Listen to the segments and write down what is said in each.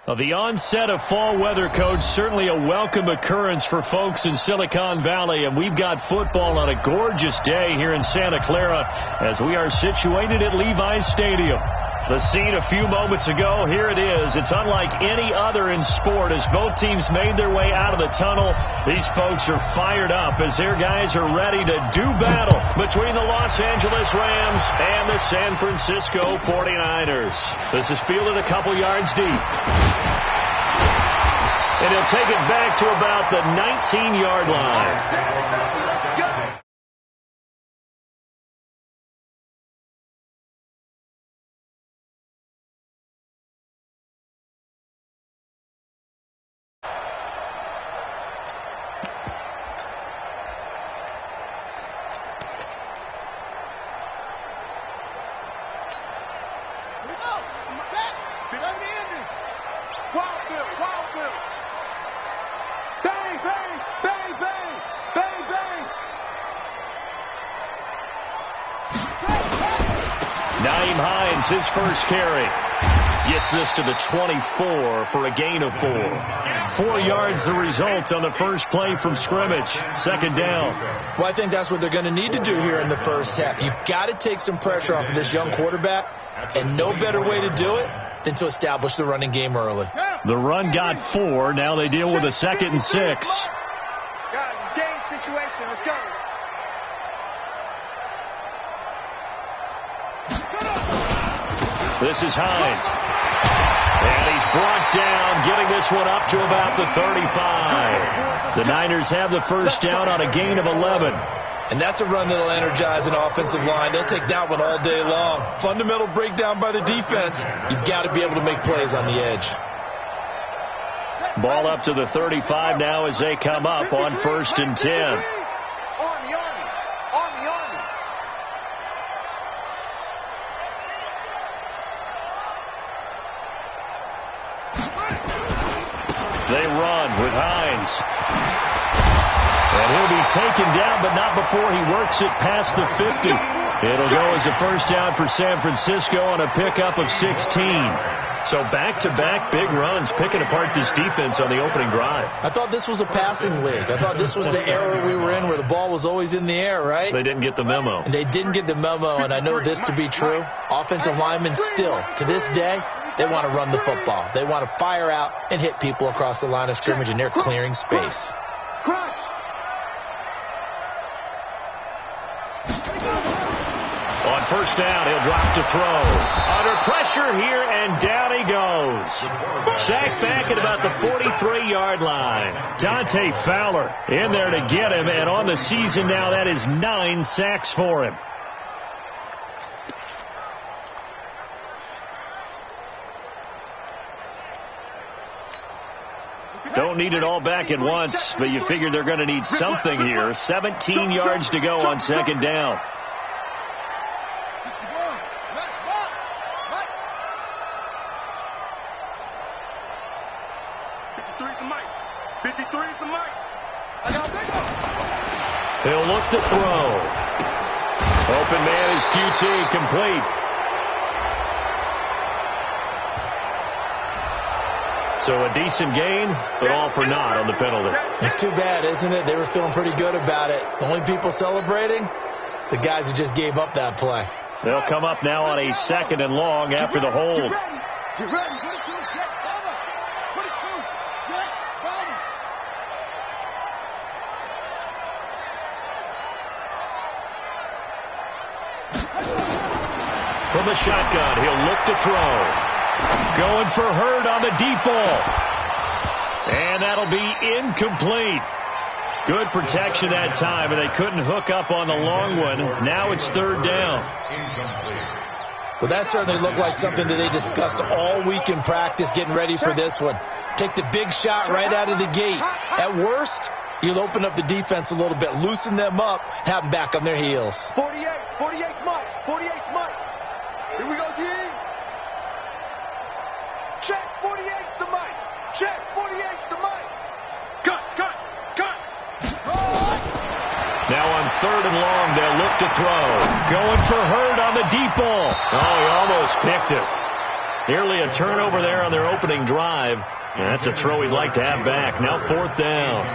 Well, the onset of fall weather, Coach, certainly a welcome occurrence for folks in Silicon Valley, and we've got football on a gorgeous day here in Santa Clara as we are situated at Levi's Stadium. The scene a few moments ago, here it is. It's unlike any other in sport as both teams made their way out of the tunnel. These folks are fired up as their guys are ready to do battle between the Los Angeles Rams and the San Francisco 49ers. This is fielded a couple yards deep. And he'll take it back to about the 19-yard line. His first carry. Gets this to the 24 for a gain of 4. 4 yards the result on the first play from scrimmage. Second down. Well, I think that's what they're going to need to do here in the first half. You've got to take some pressure off of this young quarterback, and no better way to do it than to establish the running game early. The run got 4. Now they deal with a 2nd and 6. Guys, it's game situation. Let's go. This is Hines. And he's brought down, getting this one up to about the 35. The Niners have the first down on a gain of 11. And that's a run that'll energize an offensive line. They'll take that one all day long. Fundamental breakdown by the defense. You've got to be able to make plays on the edge. Ball up to the 35 now as they come up on 1st and 10. They run with Hines. And he'll be taken down, but not before he works it past the 50. It'll go as a first down for San Francisco on a pickup of 16. So back-to-back big runs, picking apart this defense on the opening drive. I thought this was a passing league. I thought this was the era we were in where the ball was always in the air, right? They didn't get the memo. And they didn't get the memo, and I know this to be true. Offensive linemen still, to this day, they want to run the football. They want to fire out and hit people across the line of scrimmage, and they're clearing space. On first down, he'll drop to throw. Under pressure here, and down he goes. Sacked back at about the 43-yard line. Dante Fowler in there to get him, and on the season now, that is 9 sacks for him. Don't need it all back at once, but you figure they're going to need something here. 17 yards to go on second down. He'll look to throw. Open man is QT, complete. So a decent gain, but all for naught on the penalty. It's too bad, isn't it? They were feeling pretty good about it. The only people celebrating, the guys who just gave up that play. They'll come up now on a 2nd and long after the hold. From the shotgun, he'll look to throw. Going for Hurd on the deep ball. And that'll be incomplete. Good protection that time, and they couldn't hook up on the long one. Now it's 3rd down. Well, that certainly looked like something that they discussed all week in practice getting ready for this one. Take the big shot right out of the gate. At worst, you'll open up the defense a little bit, loosen them up, have them back on their heels. 48 Mike. Here we go, D. Check, 48's the Mike. Check, 48's the Mike. Cut. Now on 3rd and long, they'll look to throw. Going for Hurd on the deep ball. Oh, he almost picked it. Nearly a turnover there on their opening drive. And that's a throw he'd like to have back. Now 4th down.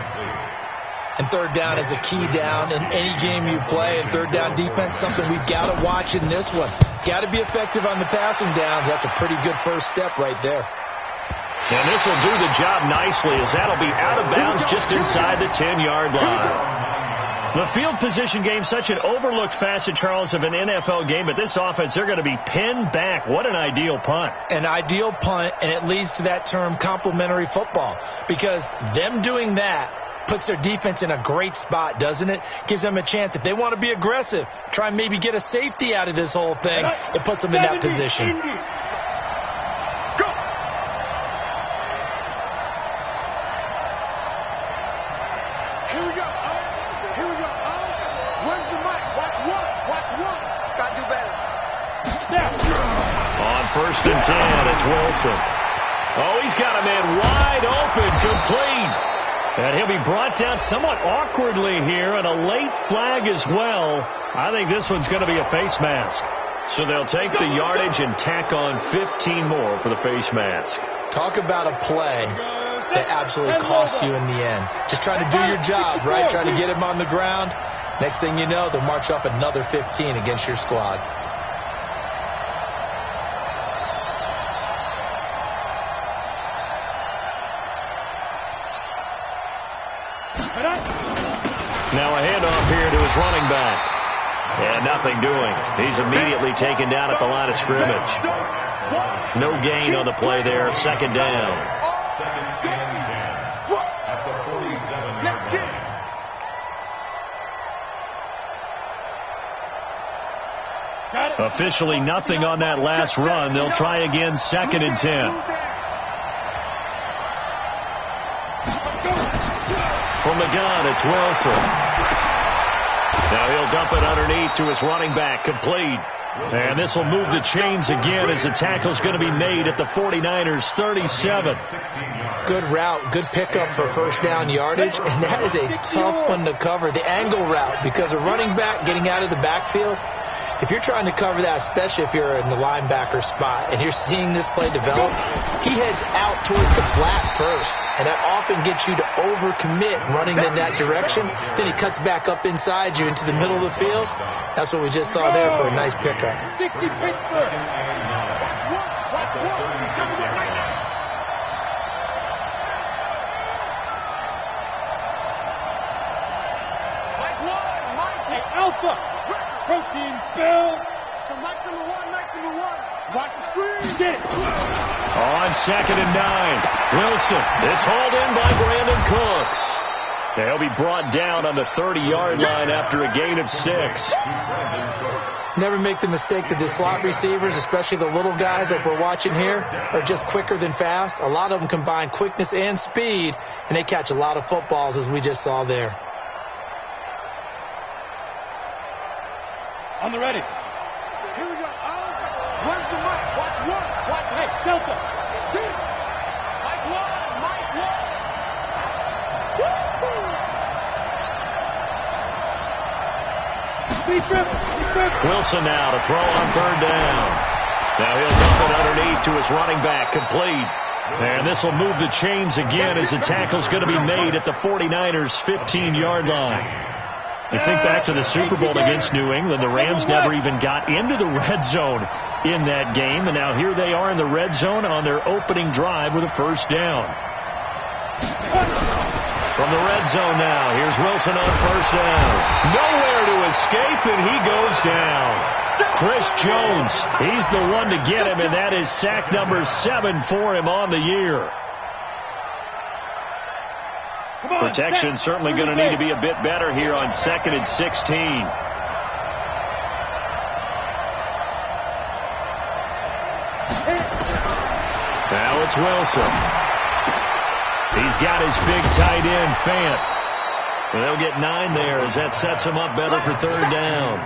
And 3rd down is a key down in any game you play. And 3rd down defense, something we've got to watch in this one. Got to be effective on the passing downs. That's a pretty good first step right there. And this will do the job nicely, as that'll be out of bounds just inside the 10-yard line. The field position game, such an overlooked facet, Charles, of an NFL game. But this offense, they're going to be pinned back. What an ideal punt. An ideal punt, and it leads to that term complementary football. Because them doing that puts their defense in a great spot, doesn't it? Gives them a chance. If they want to be aggressive, try and maybe get a safety out of this whole thing, it puts them in that position. First and 10, it's Wilson. Oh, he's got a man wide open, complete. And he'll be brought down somewhat awkwardly here, and a late flag as well. I think this one's going to be a face mask. So they'll take the yardage and tack on 15 more for the face mask. Talk about a play that absolutely costs you in the end. Just trying to do your job, right? Trying to get him on the ground. Next thing you know, they'll march off another 15 against your squad. Now a handoff here to his running back. And nothing doing. He's immediately taken down at the line of scrimmage. No gain on the play there. 2nd down. At the 47. Officially nothing on that last run. They'll try again, 2nd and 10. From the gun, it's Wilson. Now he'll dump it underneath to his running back, complete. And this will move the chains again as the tackle's going to be made at the 49ers 37. Good route, good pickup for first down yardage, and that is a tough one to cover. The angle route, because a running back getting out of the backfield, if you're trying to cover that, especially if you're in the linebacker spot and you're seeing this play develop, he heads out towards the flat first, and that often gets you to overcommit running in that direction. Then he cuts back up inside you into the middle of the field. That's what we just saw there for a nice pickup. 60 Pittsburgh. Watch one. He's coming up right now. Mike one. Hey, Alpha. Protein spill. So Mike number one. Watch the screen. Get it. On 2nd and 9. Wilson. It's hauled in by Brandon Cooks. They'll be brought down on the 30-yard line after a gain of 6. Never make the mistake that the slot receivers, especially the little guys like we're watching here, are just quicker than fast. A lot of them combine quickness and speed, and they catch a lot of footballs, as we just saw there. On the ready. Here we go. Where's the mic? Watch one. Watch. Hey, Delta. Mike one. Wilson now to throw on 3rd down. Now he'll dump it underneath to his running back, complete. And this will move the chains again as the tackle's going to be made at the 49ers 15-yard line. You think back to the Super Bowl against New England. The Rams never even got into the red zone in that game. And now here they are in the red zone on their opening drive with a first down. From the red zone now, here's Wilson on first down. Nowhere to escape, and he goes down. Chris Jones, he's the one to get him, and that is sack number 7 for him on the year. Protection certainly going to need to be a bit better here on 2nd and 16. Now it's Wilson. He's got his big tight end, Fant. Well, they'll get 9 there as that sets him up better for 3rd down.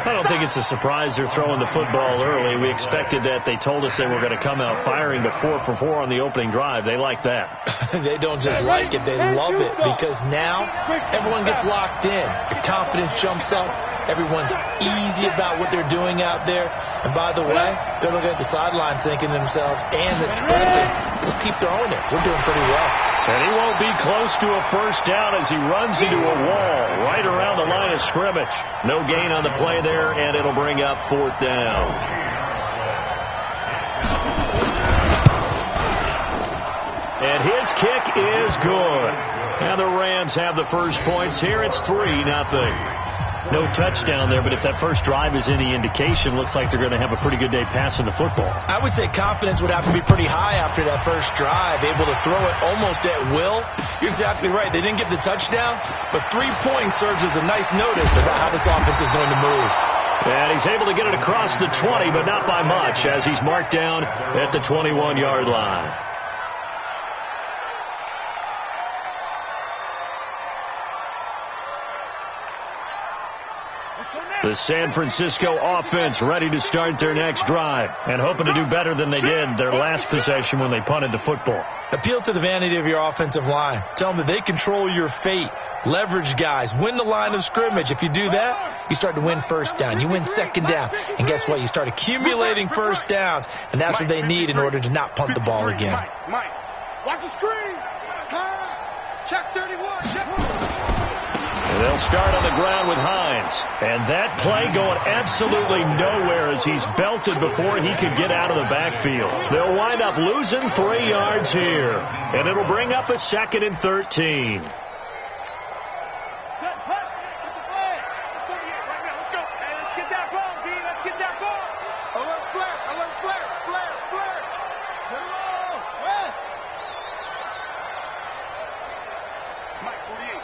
I don't think it's a surprise they're throwing the football early. We expected that. They told us they were going to come out firing, but 4 for 4 on the opening drive. They like that. They don't just like it. They love it, because now everyone gets locked in. Your confidence jumps up. Everyone's easy about what they're doing out there. And by the way, they're looking at the sideline thinking to themselves and expressing, let's keep throwing it. We're doing pretty well. And he won't be close to a first down as he runs into a wall right around the line of scrimmage. No gain on the play there, and it'll bring up 4th down. And his kick is good. And the Rams have the first points here. It's 3-0. No touchdown there, but if that first drive is any indication, looks like they're going to have a pretty good day passing the football. I would say confidence would have to be pretty high after that first drive, able to throw it almost at will. You're exactly right. They didn't get the touchdown, but 3 points serves as a nice notice about how this offense is going to move. And he's able to get it across the 20, but not by much, as he's marked down at the 21-yard line. The San Francisco offense ready to start their next drive and hoping to do better than they did their last possession when they punted the football. Appeal to the vanity of your offensive line. Tell them that they control your fate. Leverage guys. Win the line of scrimmage. If you do that, you start to win first down. You win second down. And guess what? You start accumulating first downs. And that's what they need in order to not punt the ball again. Mike, watch the screen. Pass. Check 31. And they'll start on the ground with Hines. And that play going absolutely nowhere as he's belted before he could get out of the backfield. They'll wind up losing 3 yards here. And it'll bring up a 2nd and 13.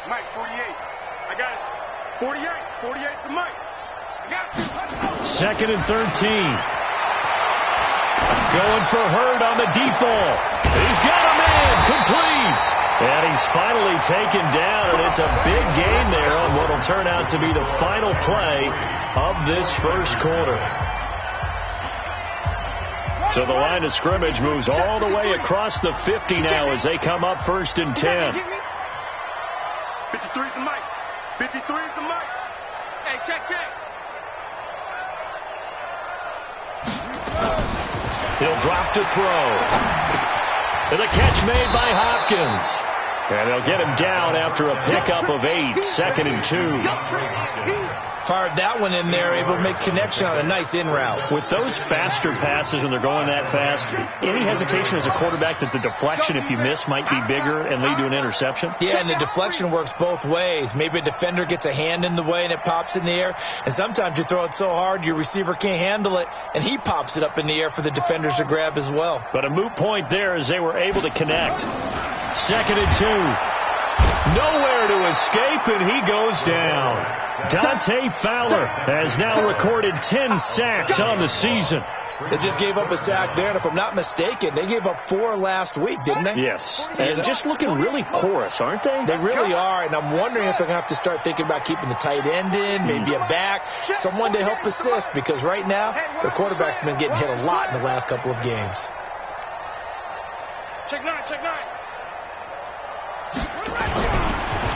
Mike, 48. I got it. 48 to Mike. I got you. 2nd and 13. Going for Hurd on the deep ball. He's got a man complete. And he's finally taken down, and it's a big gain there on what will turn out to be the final play of this first quarter. So the line of scrimmage moves all the way across the 50 now as they come up 1st and 10. 53 to Mike. 53 to Mike. Hey, check. He'll drop to throw. And the catch made by Hopkins. And they'll get him down after a pickup of 8, 2nd and 2. Fired that one in there, able to make connection on a nice in route. With those faster passes when they're going that fast, any hesitation as a quarterback that the deflection, if you miss, might be bigger and lead to an interception? Yeah, and the deflection works both ways. Maybe a defender gets a hand in the way and it pops in the air. And sometimes you throw it so hard your receiver can't handle it, and he pops it up in the air for the defenders to grab as well. But a moot point there as they were able to connect. 2nd and 2. Nowhere to escape, and he goes down. Dante Fowler has now recorded 10 sacks on the season. They just gave up a sack there, and if I'm not mistaken, they gave up 4 last week, didn't they? Yes, and just looking really porous, aren't they? They really are, and I'm wondering if they're going to have to start thinking about keeping the tight end in, maybe a back, someone to help assist, because right now, the quarterback's been getting hit a lot in the last couple of games. Check 9.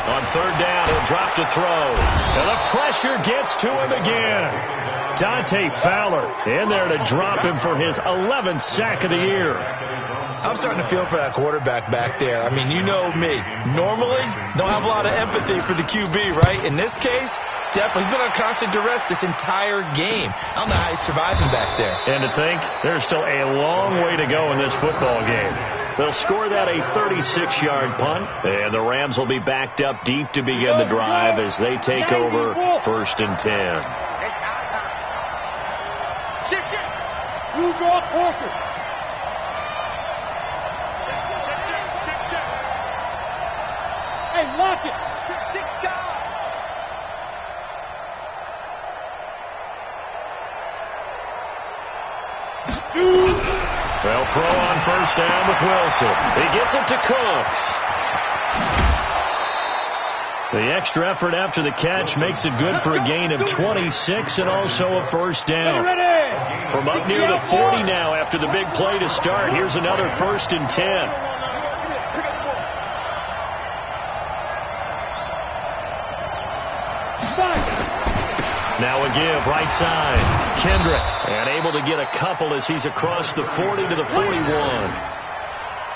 On 3rd down, he'll drop to throw. And the pressure gets to him again. Dante Fowler in there to drop him for his 11th sack of the year. I'm starting to feel for that quarterback back there. I mean, you know me. Normally, don't have a lot of empathy for the QB, right? In this case, definitely. He's been on constant duress this entire game. I don't know how he's surviving back there. And to think, there's still a long way to go in this football game. They'll score that a 36-yard punt, and the Rams will be backed up deep to begin the drive as they take over 1st and 10. Check. You draw Parker. Check. Hey, lock it. They'll throw on 1st down with Wilson. He gets it to Cooks. The extra effort after the catch makes it good for a gain of 26 and also a 1st down. From up near the 40 now after the big play to start, here's another 1st and 10. Now a give, right side. Kendrick, and able to get a couple as he's across the 40 to the 41.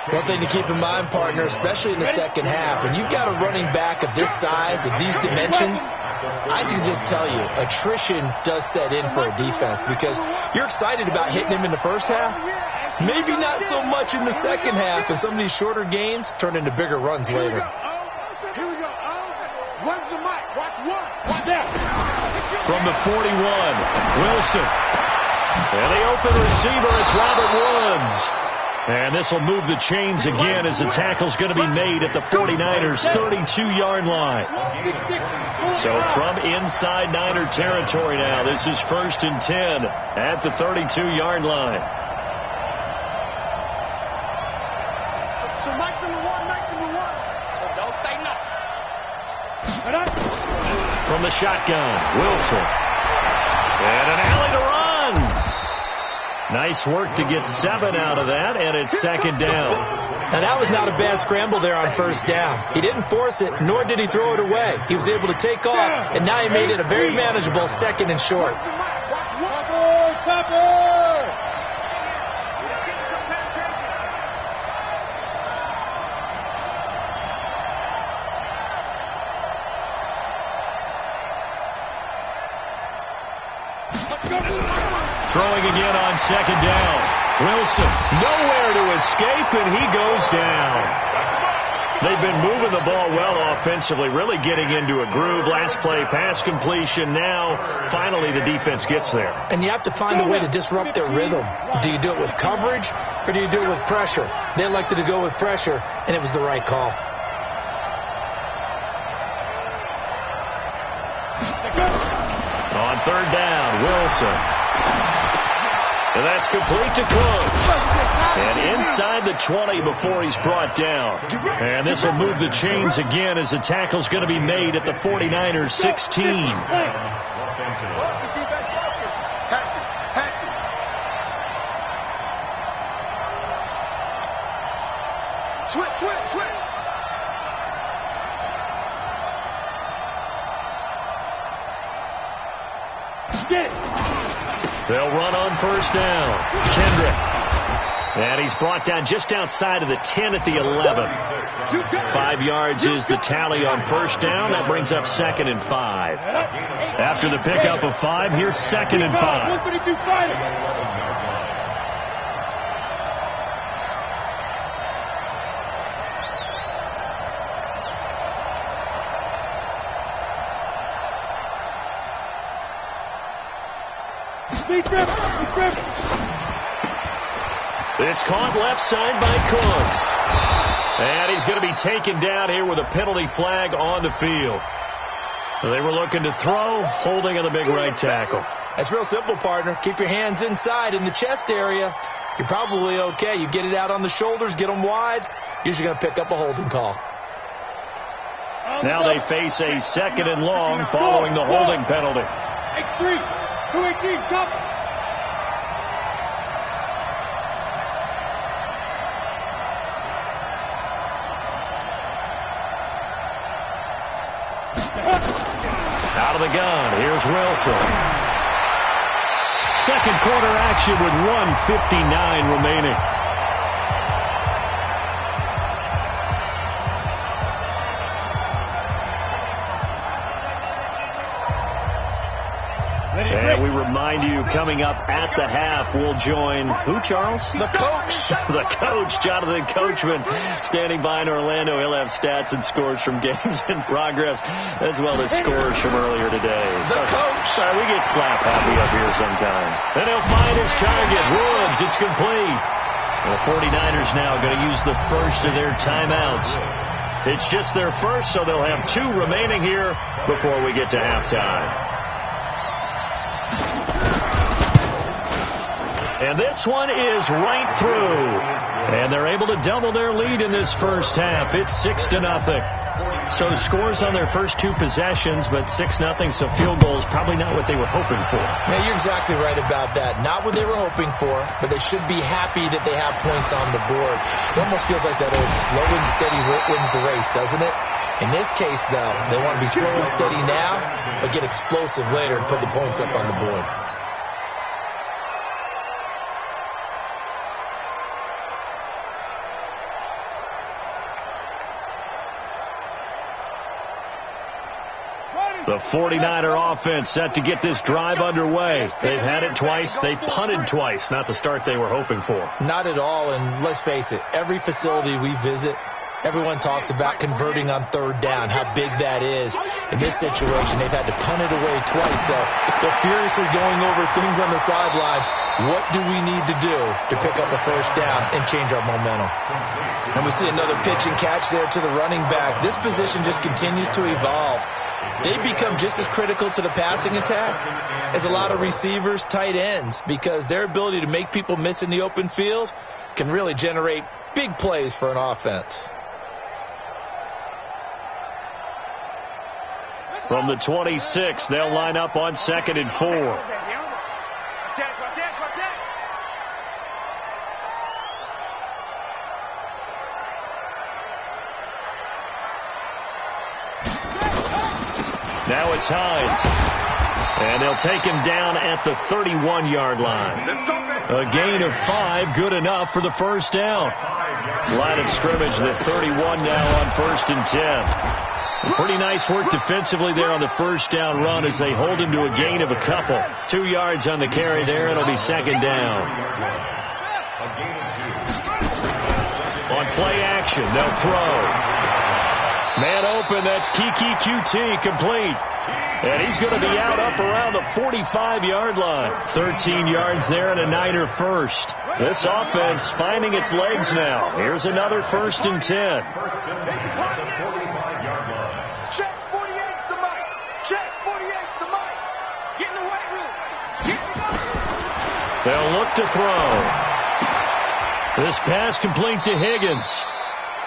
One thing to keep in mind, partner, especially in the second half, when you've got a running back of this size, of these dimensions, I can just tell you, attrition does set in for a defense because you're excited about hitting him in the first half. Maybe not so much in the second half, and some of these shorter gains turn into bigger runs later. Here we go. Run the mic. Watch one. Watch that. From the 41, Wilson. And the open receiver, it's Robert Woods. And this will move the chains again as the tackle's going to be made at the 49ers' 32-yard line. So from inside Niner territory now, this is 1st and 10 at the 32-yard line. So Mike's number one. So don't say nothing. From the shotgun, Wilson. And an alley to run. Nice work to get 7 out of that, and it's 2nd down. Now, that was not a bad scramble there on 1st down. He didn't force it, nor did he throw it away. He was able to take off, and now he made it a very manageable 2nd and short. Throwing again on 2nd down. Wilson, nowhere to escape, and he goes down. They've been moving the ball well offensively, really getting into a groove. Last play, pass completion. Now, finally, the defense gets there. And you have to find a way to disrupt their rhythm. Do you do it with coverage, or do you do it with pressure? They elected to go with pressure, and it was the right call. On 3rd down, Wilson. And that's complete to Cooks. And inside the 20 before he's brought down. And this will move the chains again as the tackle's going to be made at the 49ers' 16. Switch. They'll run on 1st down. Kendrick. And he's brought down just outside of the 10 at the 11. 5 yards is the tally on 1st down. That brings up 2nd and 5. After the pickup of 5, here's 2nd and 5. It's caught left side by Cooks. And he's going to be taken down here with a penalty flag on the field. They were looking to throw, holding on the big right tackle. That's real simple, partner. Keep your hands inside in the chest area. You're probably okay. You get it out on the shoulders, get them wide. Usually going to pick up a holding call. Now they face a 2nd and long following the holding penalty. X3, 218, chop. Out of the gun, here's Wilson. 2nd quarter action with 1:59 remaining. And we remind you, coming up at the half, we'll join who, Charles? The coach. The coach, Jonathan Coachman, standing by in Orlando. He'll have stats and scores from games in progress, as well as scores from earlier today. The coach. Sorry, we get slap happy up here sometimes. And he'll find his target. Woods, it's complete. And the 49ers now going to use the first of their timeouts. It's just their first, so they'll have 2 remaining here before we get to halftime. And this one is right through. And they're able to double their lead in this first half. It's 6-0. So scores on their first 2 possessions, but 6-0, so field goals probably not what they were hoping for. Yeah, you're exactly right about that. Not what they were hoping for, but they should be happy that they have points on the board. It almost feels like that old slow and steady wins the race, doesn't it? In this case, though, they want to be slow and steady now, but get explosive later and put the points up on the board. The 49er offense set to get this drive underway. They've had it twice. They've punted twice. Not the start they were hoping for. Not at all, and let's face it, every facility we visit, everyone talks about converting on 3rd down, how big that is. In this situation, they've had to punt it away twice, so they're furiously going over things on the sidelines. What do we need to do to pick up a 1st down and change our momentum? And we see another pitch and catch there to the running back. This position just continues to evolve. They become just as critical to the passing attack as a lot of receivers, tight ends, because their ability to make people miss in the open field can really generate big plays for an offense. From the 26, they'll line up on 2nd and 4. Now it's Hines. And they'll take him down at the 31-yard line. A gain of 5, good enough for the 1st down. Line of scrimmage, the 31 now on 1st and 10. Pretty nice work defensively there on the 1st down run as they hold him to a gain of a couple. 2 yards on the carry there. It'll be 2nd down. On play action, they'll throw. Man open, that's Kiki QT, complete. And he's going to be out up around the 45-yard line. 13 yards there and a Niner first. This offense finding its legs now. Here's another 1st and 10. Check 48's the mic. Check 48's the mic. Get in the weight room. Get in the They'll look to throw. This pass complete to Higgins.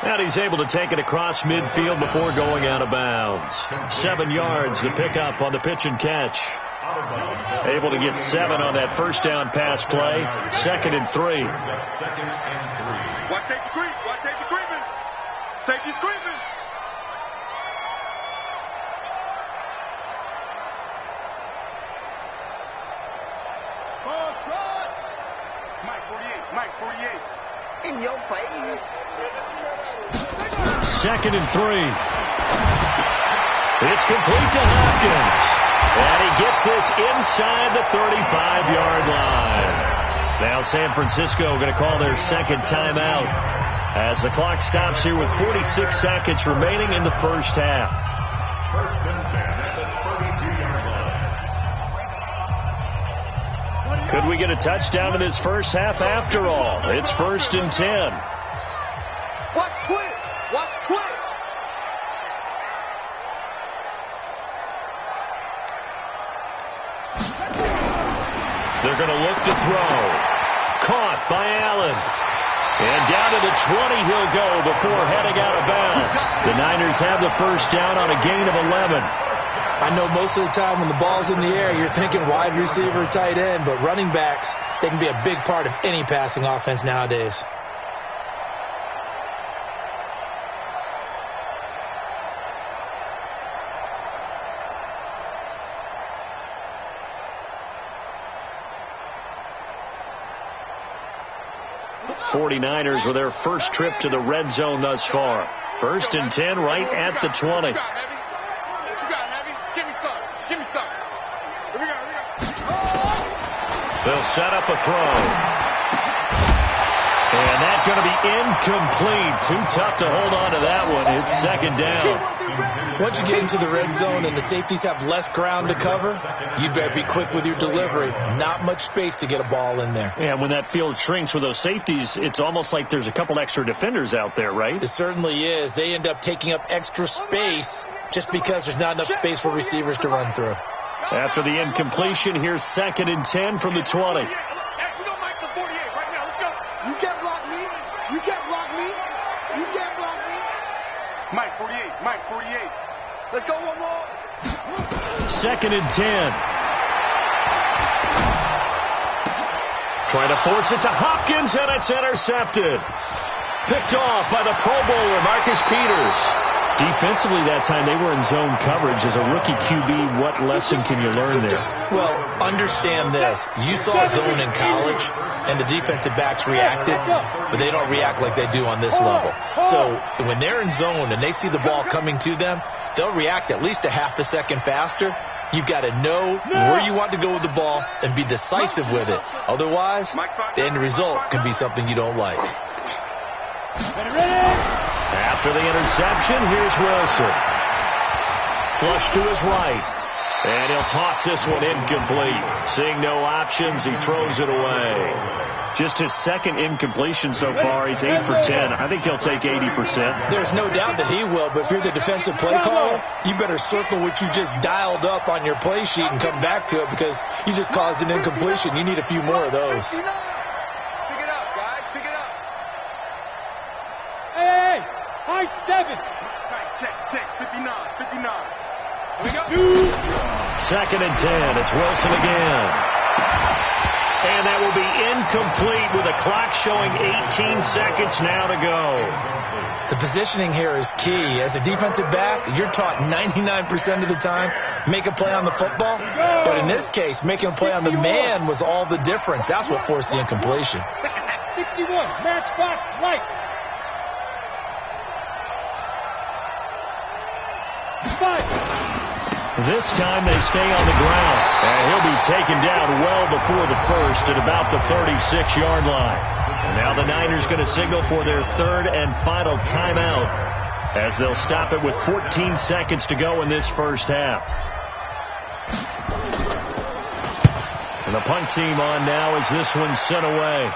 And he's able to take it across midfield before going out of bounds. 7 yards, the pickup on the pitch and catch. Able to get 7 on that 1st down pass play. 2nd and 3. Watch safety creep. Watch safety creeping. Safety's creeping. Ball trot. Mike 48. Mike 48. In your face. 2nd and 3. It's complete to Hopkins. And he gets this inside the 35-yard line. Now San Francisco going to call their 2nd timeout as the clock stops here with 46 seconds remaining in the 1st half. 1st and 10 at the 32-yard line. Could we get a touchdown in this 1st half after all? It's 1st and 10. Watch Twitch. Watch Twitch. They're going to look to throw. Caught by Allen. And down to the 20 he'll go before heading out of bounds. The Niners have the 1st down on a gain of 11. I know most of the time when the ball's in the air, you're thinking wide receiver, tight end, but running backs, they can be a big part of any passing offense nowadays. '49ers with their first trip to the red zone thus far. 1st and 10 right at the 20. They'll set up a throw. And that's going to be incomplete. Too tough to hold on to that one. It's 2nd down. Once you get into the red zone and the safeties have less ground to cover, you better be quick with your delivery. Not much space to get a ball in there. And when that field shrinks with those safeties, it's almost like there's a couple extra defenders out there, right? It certainly is. They end up taking up extra space just because there's not enough space for receivers to run through. After the incompletion, here's 2nd and 10 from the 20. You can't block me. You can't block me. You can't block me. Mike 48, Mike 48. Let's go one more. 2nd and 10. Trying to force it to Hopkins, and it's intercepted. Picked off by the Pro Bowler, Marcus Peters. Defensively that time, they were in zone coverage. As a rookie QB, what lesson can you learn there? Well, understand this. You saw zone in college, and the defensive backs reacted, but they don't react like they do on this level. So when they're in zone and they see the ball coming to them, they'll react at least a half a second faster. You've got to know where you want to go with the ball and be decisive with it. Otherwise, the end result can be something you don't like. After the interception, here's Wilson. Flush to his right. And he'll toss this one incomplete. Seeing no options, he throws it away. Just his 2nd incompletion so far. He's 8 for 10. I think he'll take 80%. There's no doubt that he will, but if you're the defensive play caller, you better circle what you just dialed up on your play sheet and come back to it because you just caused an incompletion. You need a few more of those. Pick it up, guys. Pick it up. Hey, high 7. Right, check. 59. Here we go. 2nd and 10. It's Wilson again. And that will be incomplete with a clock showing 18 seconds now to go. The positioning here is key. As a defensive back, you're taught 99% of the time, make a play on the football. But in this case, making a play on the man was all the difference. That's what forced the incompletion. 61, matchbox right. 5. This time they stay on the ground. And he'll be taken down well before the first at about the 36-yard line. And now the Niners going to signal for their 3rd and final timeout as they'll stop it with 14 seconds to go in this first half. And the punt team on now as this one's sent away.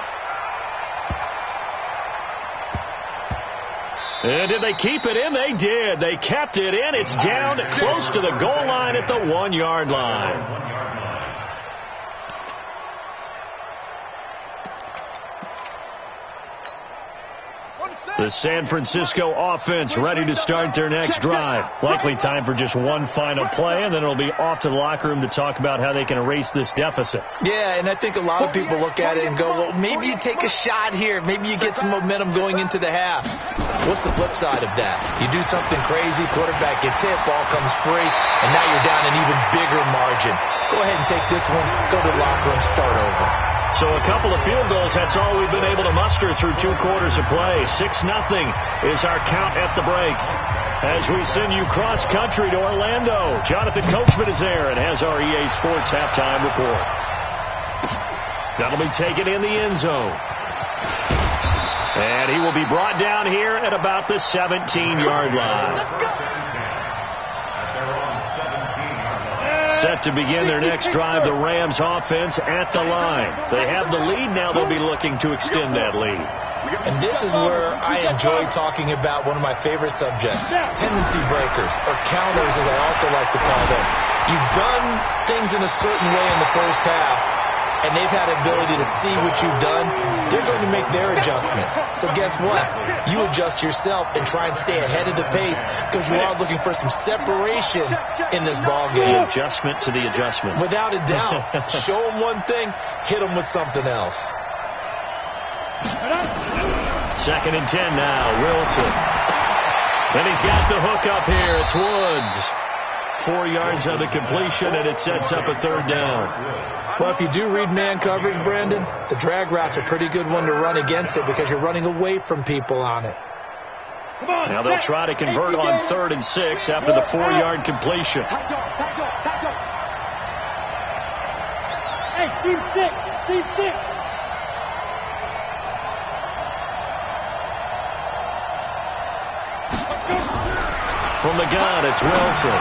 And did they keep it in? They did. They kept it in. It's down close to the goal line at the 1-yard line. The San Francisco offense ready to start their next drive. Likely time for just one final play, and then it'll be off to the locker room to talk about how they can erase this deficit. Yeah, and I think a lot of people look at it and go, well, maybe you take a shot here. Maybe you get some momentum going into the half. What's the flip side of that? You do something crazy, quarterback gets hit, ball comes free, and now you're down an even bigger margin. Go ahead and take this one, go to the locker room, start over. So a couple of field goals, that's all we've been able to muster through 2 quarters of play. 6-0 is our count at the break. As we send you cross-country to Orlando, Jonathan Coachman is there and has our EA Sports halftime report. That'll be taken in the end zone. And he will be brought down here at about the 17-yard line. Set to begin their next drive, the Rams offense at the line. They have the lead now. They'll be looking to extend that lead. And this is where I enjoy talking about one of my favorite subjects, tendency breakers, or counters as I also like to call them. You've done things in a certain way in the first half, and they've had the ability to see what you've done. They're going to make their adjustments. So guess what? You adjust yourself and try and stay ahead of the pace because you are looking for some separation in this ball game. The adjustment to the adjustment. Without a doubt. Show them one thing, hit them with something else. 2nd and 10 now, Wilson. And he's got the hook up here. It's Woods. 4 yards on the completion, and it sets up a 3rd down. Well, if you do read man coverage, Brandon, the drag route's a pretty good one to run against it because you're running away from people on it. Now they'll try to convert on 3rd and 6 after the 4-yard completion. Hey, Steve 6. Steve 6. From the gun, it's Wilson.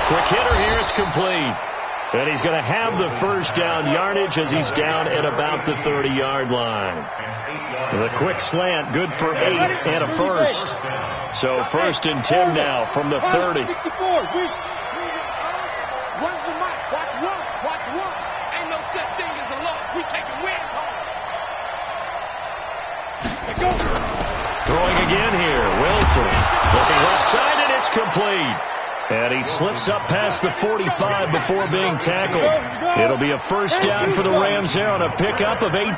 Quick hitter here, it's complete. And he's going to have the 1st down yardage as he's down at about the 30-yard line. The quick slant, good for 8 and a 1st. So 1st and 10 now from the 30. 64. Run the mic. Watch one. Watch one. Ain't no such thing as a loss. We taking wins home. Throwing again here, Wilson. Wilson. Looking left side, and it's complete. And he slips up past the 45 before being tackled. It'll be a first down for the Rams there on a pickup of 18. 2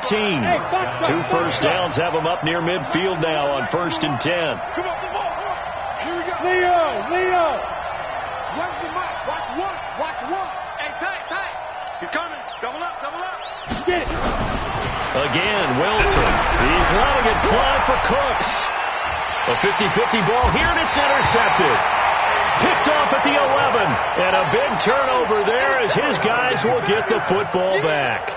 first downs have them up near midfield now on 1st and 10. Come on, come on. Here we go. Leo. Watch the mic. Watch one. Hey, tight. He's coming. Double up. Get it. Again, Wilson. He's letting it fly for Cooks. A 50-50 ball here, and it's intercepted. Picked off at the 11, and a big turnover there as his guys will get the football back.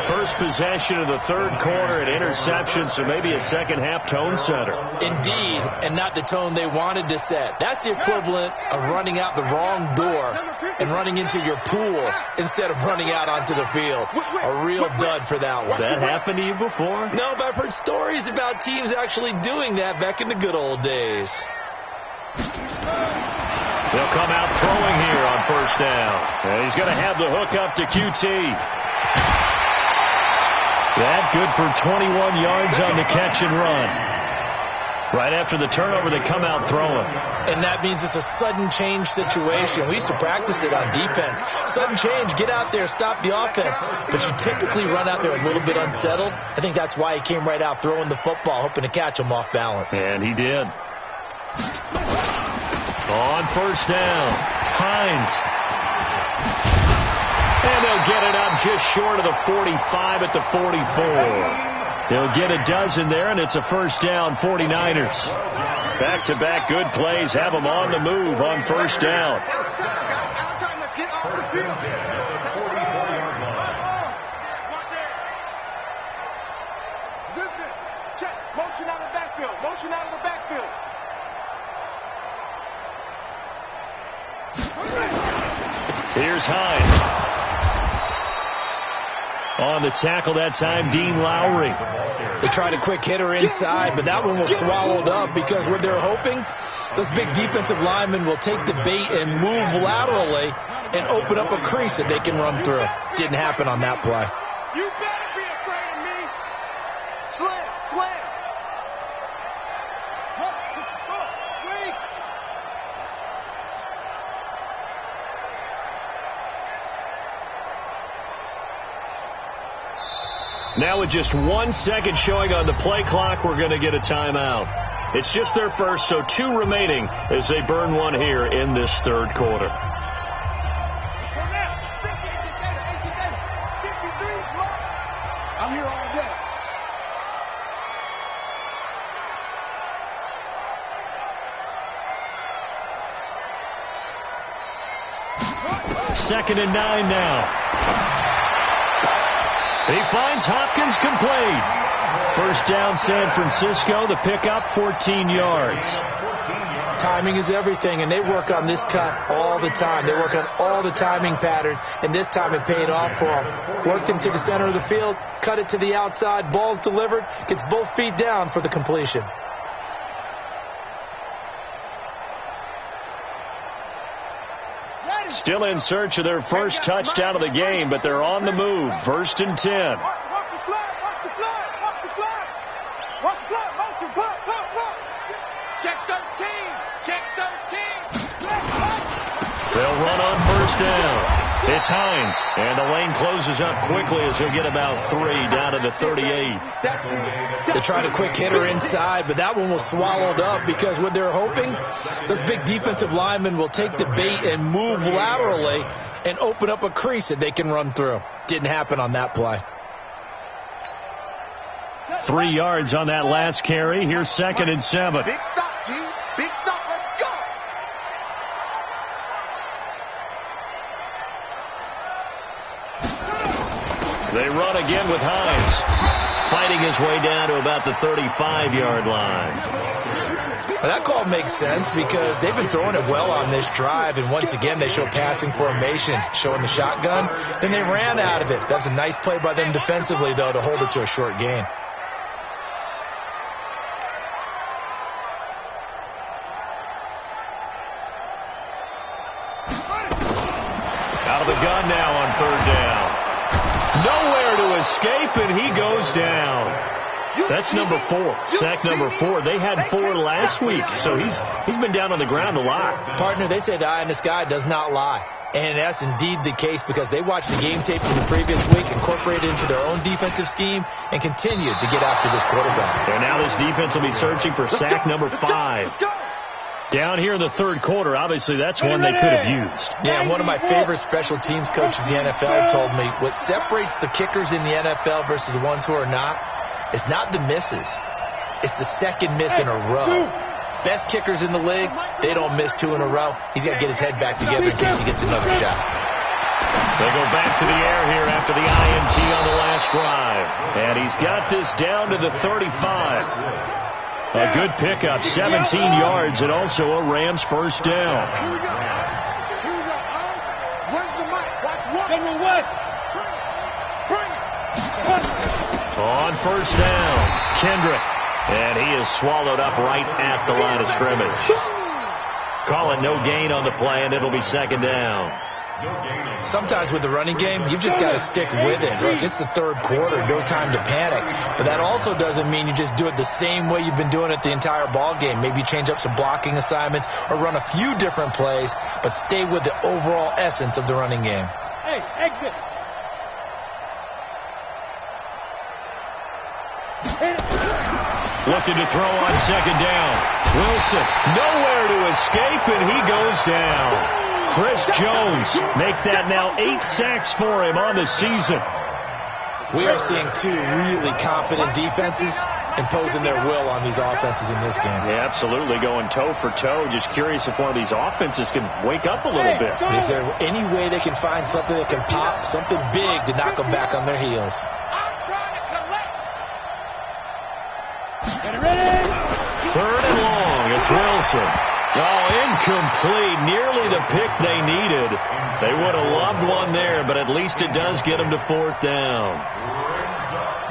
First possession of the 3rd quarter, an interception, so maybe a second-half tone setter. Indeed, and not the tone they wanted to set. That's the equivalent of running out the wrong door and running into your pool instead of running out onto the field. A real dud for that one. Has that happened to you before? No, but I've heard stories about teams actually doing that back in the good old days. They'll come out throwing here on 1st down. And he's going to have the hook up to QT. That good for 21 yards on the catch and run. Right after the turnover, they come out throwing. And that means it's a sudden change situation. We used to practice it on defense. Sudden change, get out there, stop the offense. But you typically run out there a little bit unsettled. I think that's why he came right out throwing the football, hoping to catch him off balance. And he did. On 1st down, Hines. And they'll get it up just short of the 45 at the 44. They'll get a dozen there, and it's a first down, 49ers. Back-to-back good plays have them on the move on 1st down. Let's get off the field. Check. Motion out of the backfield. Here's Hines. On the tackle that time, Dean Lowry. They tried a quick hitter inside, but that one was swallowed up because what they're hoping, those big defensive linemen will take the bait and move laterally and open up a crease that they can run through. Didn't happen on that play. You better be afraid of me. Slam. Now with just 1 second showing on the play clock, we're going to get a timeout. It's just their first, so 2 remaining as they burn one here in this 3rd quarter. I'm here all day. Second and 9 now. He finds Hopkins complete. First down, San Francisco. The pickup, 14 yards. Timing is everything, and they work on this cut all the time. They work on all the timing patterns, and this time it paid off for them. Worked him to the center of the field, cut it to the outside, ball's delivered, gets both feet down for the completion. Still in search of their first touchdown of the game, but they're on the move. 1st and 10. Watch the flag. Check 13. They'll run on 1st down. It's Hines, and the lane closes up quickly as he'll get about 3 down to the 38. They tried a quick hitter inside, but that one was swallowed up because what they're hoping, those big defensive linemen will take the bait and move laterally and open up a crease that they can run through. Didn't happen on that play. 3 yards on that last carry. Here's 2nd and 7. Big stop, G. Big stop. Let's go. They run again with Hines, fighting his way down to about the 35-yard line. Well, that call makes sense because they've been throwing it well on this drive, and once again they show passing formation, showing the shotgun. Then they ran out of it. That's a nice play by them defensively, though, to hold it to a short gain. Out of the gun now on 3rd down. Nowhere to escape, and he goes down. You That's number 4. Sack number 4. They had 4 last week, so he's been down on the ground a lot. Partner, they say the eye in the sky does not lie. And that's indeed the case because they watched the game tape from the previous week, incorporated it into their own defensive scheme, and continued to get after this quarterback. And now this defense will be searching for sack number 5. Down here in the third quarter, obviously that's one they could have used. Yeah, and one of my favorite special teams coaches in the NFL told me what separates the kickers in the NFL versus the ones who are not, it's not the misses. It's the second miss in a row. Best kickers in the league, they don't miss 2 in a row. He's got to get his head back together in case he gets another shot. They go back to the air here after the INT on the last drive. And he's got this down to the 35. A good pickup, 17 yards, and also a Rams first down. Here we go. Here we go. Where's the mic? Watch one. General West. Bring it. On first down, Kendrick. And he is swallowed up right at the line of scrimmage. Calling no gain on the play, and it'll be second down. Sometimes with the running game, you've just got to stick with it. Look, it's the third quarter, no time to panic. But that also doesn't mean you just do it the same way you've been doing it the entire ball game. Maybe change up some blocking assignments or run a few different plays, but stay with the overall essence of the running game. Hey, exit. Looking to throw on second down. Wilson, nowhere to escape, and he goes down. Chris Jones make that now 8 sacks for him on the season. We are seeing 2 really confident defenses imposing their will on these offenses in this game. Yeah, absolutely, going toe for toe. Just curious if one of these offenses can wake up a little bit. Is there any way they can find something that can pop, something big to knock them back on their heels? Third and long, it's Wilson. Oh, incomplete. Nearly the pick they needed. They would have loved one there, but at least it does get them to fourth down.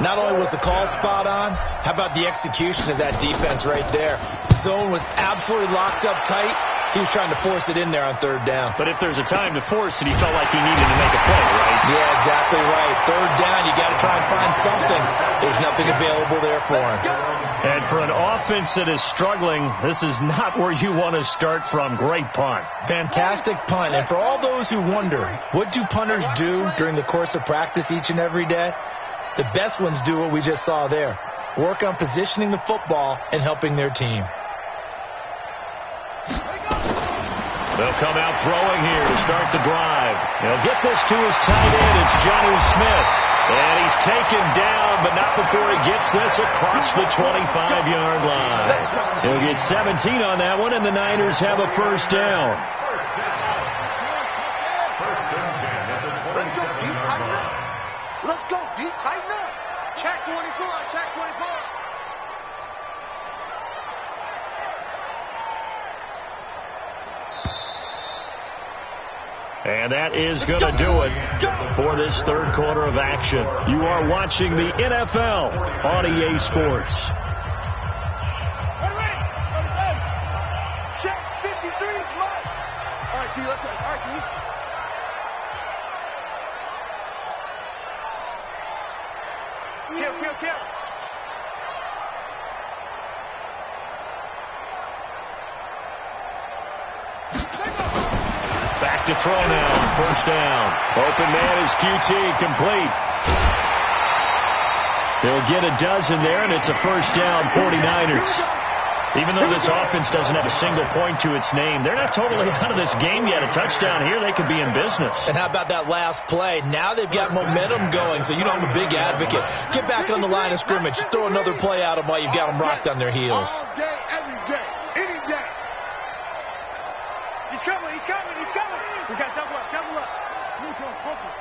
Not only was the call spot on, how about the execution of that defense right there? The zone was absolutely locked up tight. He was trying to force it in there on third down. But if there's a time to force it, he felt like he needed to make a play, right? Yeah, exactly right. Third down, you got to try and find something. There's nothing available there for him. And for an offense that is struggling, this is not where you want to start from. Great punt. Fantastic punt. And for all those who wonder, what do punters do during the course of practice each and every day? The best ones do what we just saw there. Work on positioning the football and helping their team. They'll come out throwing here to start the drive. He'll get this to his tight end. It's Jonnu Smith. And he's taken down, but not before he gets this across the 25-yard line. He'll get 17 on that one, and the Niners have a first down. Let's go deep, tighten up. Let's go deep, tighten up. Check 24, check 24. And that is going to do it for this third quarter of action. You are watching the NFL on EA Sports. Check 53 is mine. All right, T, let's go. All right, T. Kill. Back to throw now on first down. Open man is QT, complete. They'll get a dozen there, and it's a first down, 49ers. Even though this offense doesn't have a single point to its name, they're not totally out of this game yet. A touchdown here, they could be in business. And how about that last play? Now they've got momentum going, so you know I'm a big advocate. Get back on the line of scrimmage. Just throw another play at them while you've got them rocked on their heels. All day, every day, any day. He's coming. We got double up. Neutral, focus.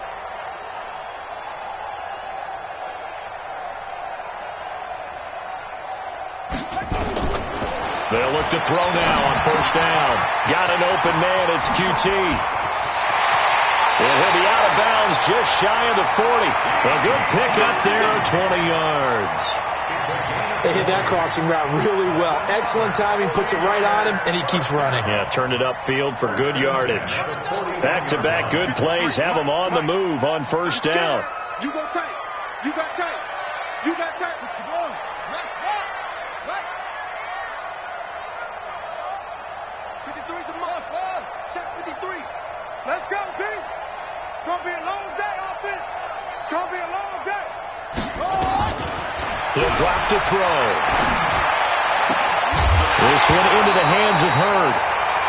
They'll look to throw now on first down. Got an open man. It's QT. And he'll be out of bounds just shy of the 40. A good pick up there, 20 yards. They hit that crossing route really well. Excellent timing, puts it right on him, and he keeps running. Yeah, turned it upfield for good yardage. Back-to-back good plays have him on the move on first down. You go tight. You got tight. Come on. He'll drop to throw. This one into the hands of Hurd.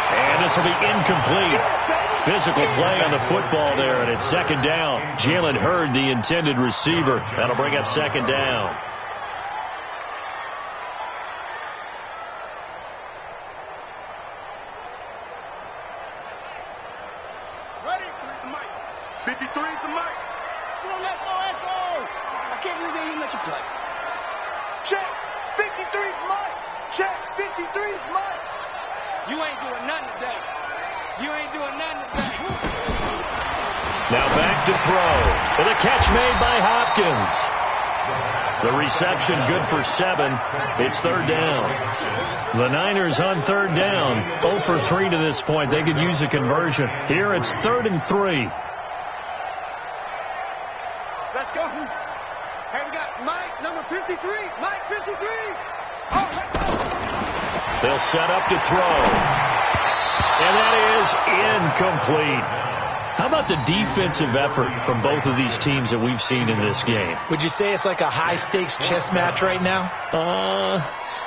And this will be incomplete. Physical play on the football there, and it's second down. Jalen Hurd, the intended receiver. That'll bring up second down. Ready? 53 is the mic. Come on, let's go, let's go. I can't believe they even let you play. Check. 53 is Mike. Check. 53 is Mike. You ain't doing nothing today. You ain't doing nothing today. Now back to throw. With a catch made by Hopkins. The reception good for 7. It's third down. The Niners on third down. 0 for 3 to this point. They could use a conversion. Here it's 3rd and 3. Let's go. Hey, we got Mike, number 53. Mike, 53. Oh, let's go. They'll set up to throw. And that is incomplete. How about the defensive effort from both of these teams that we've seen in this game? Would you say it's like a high-stakes chess match right now?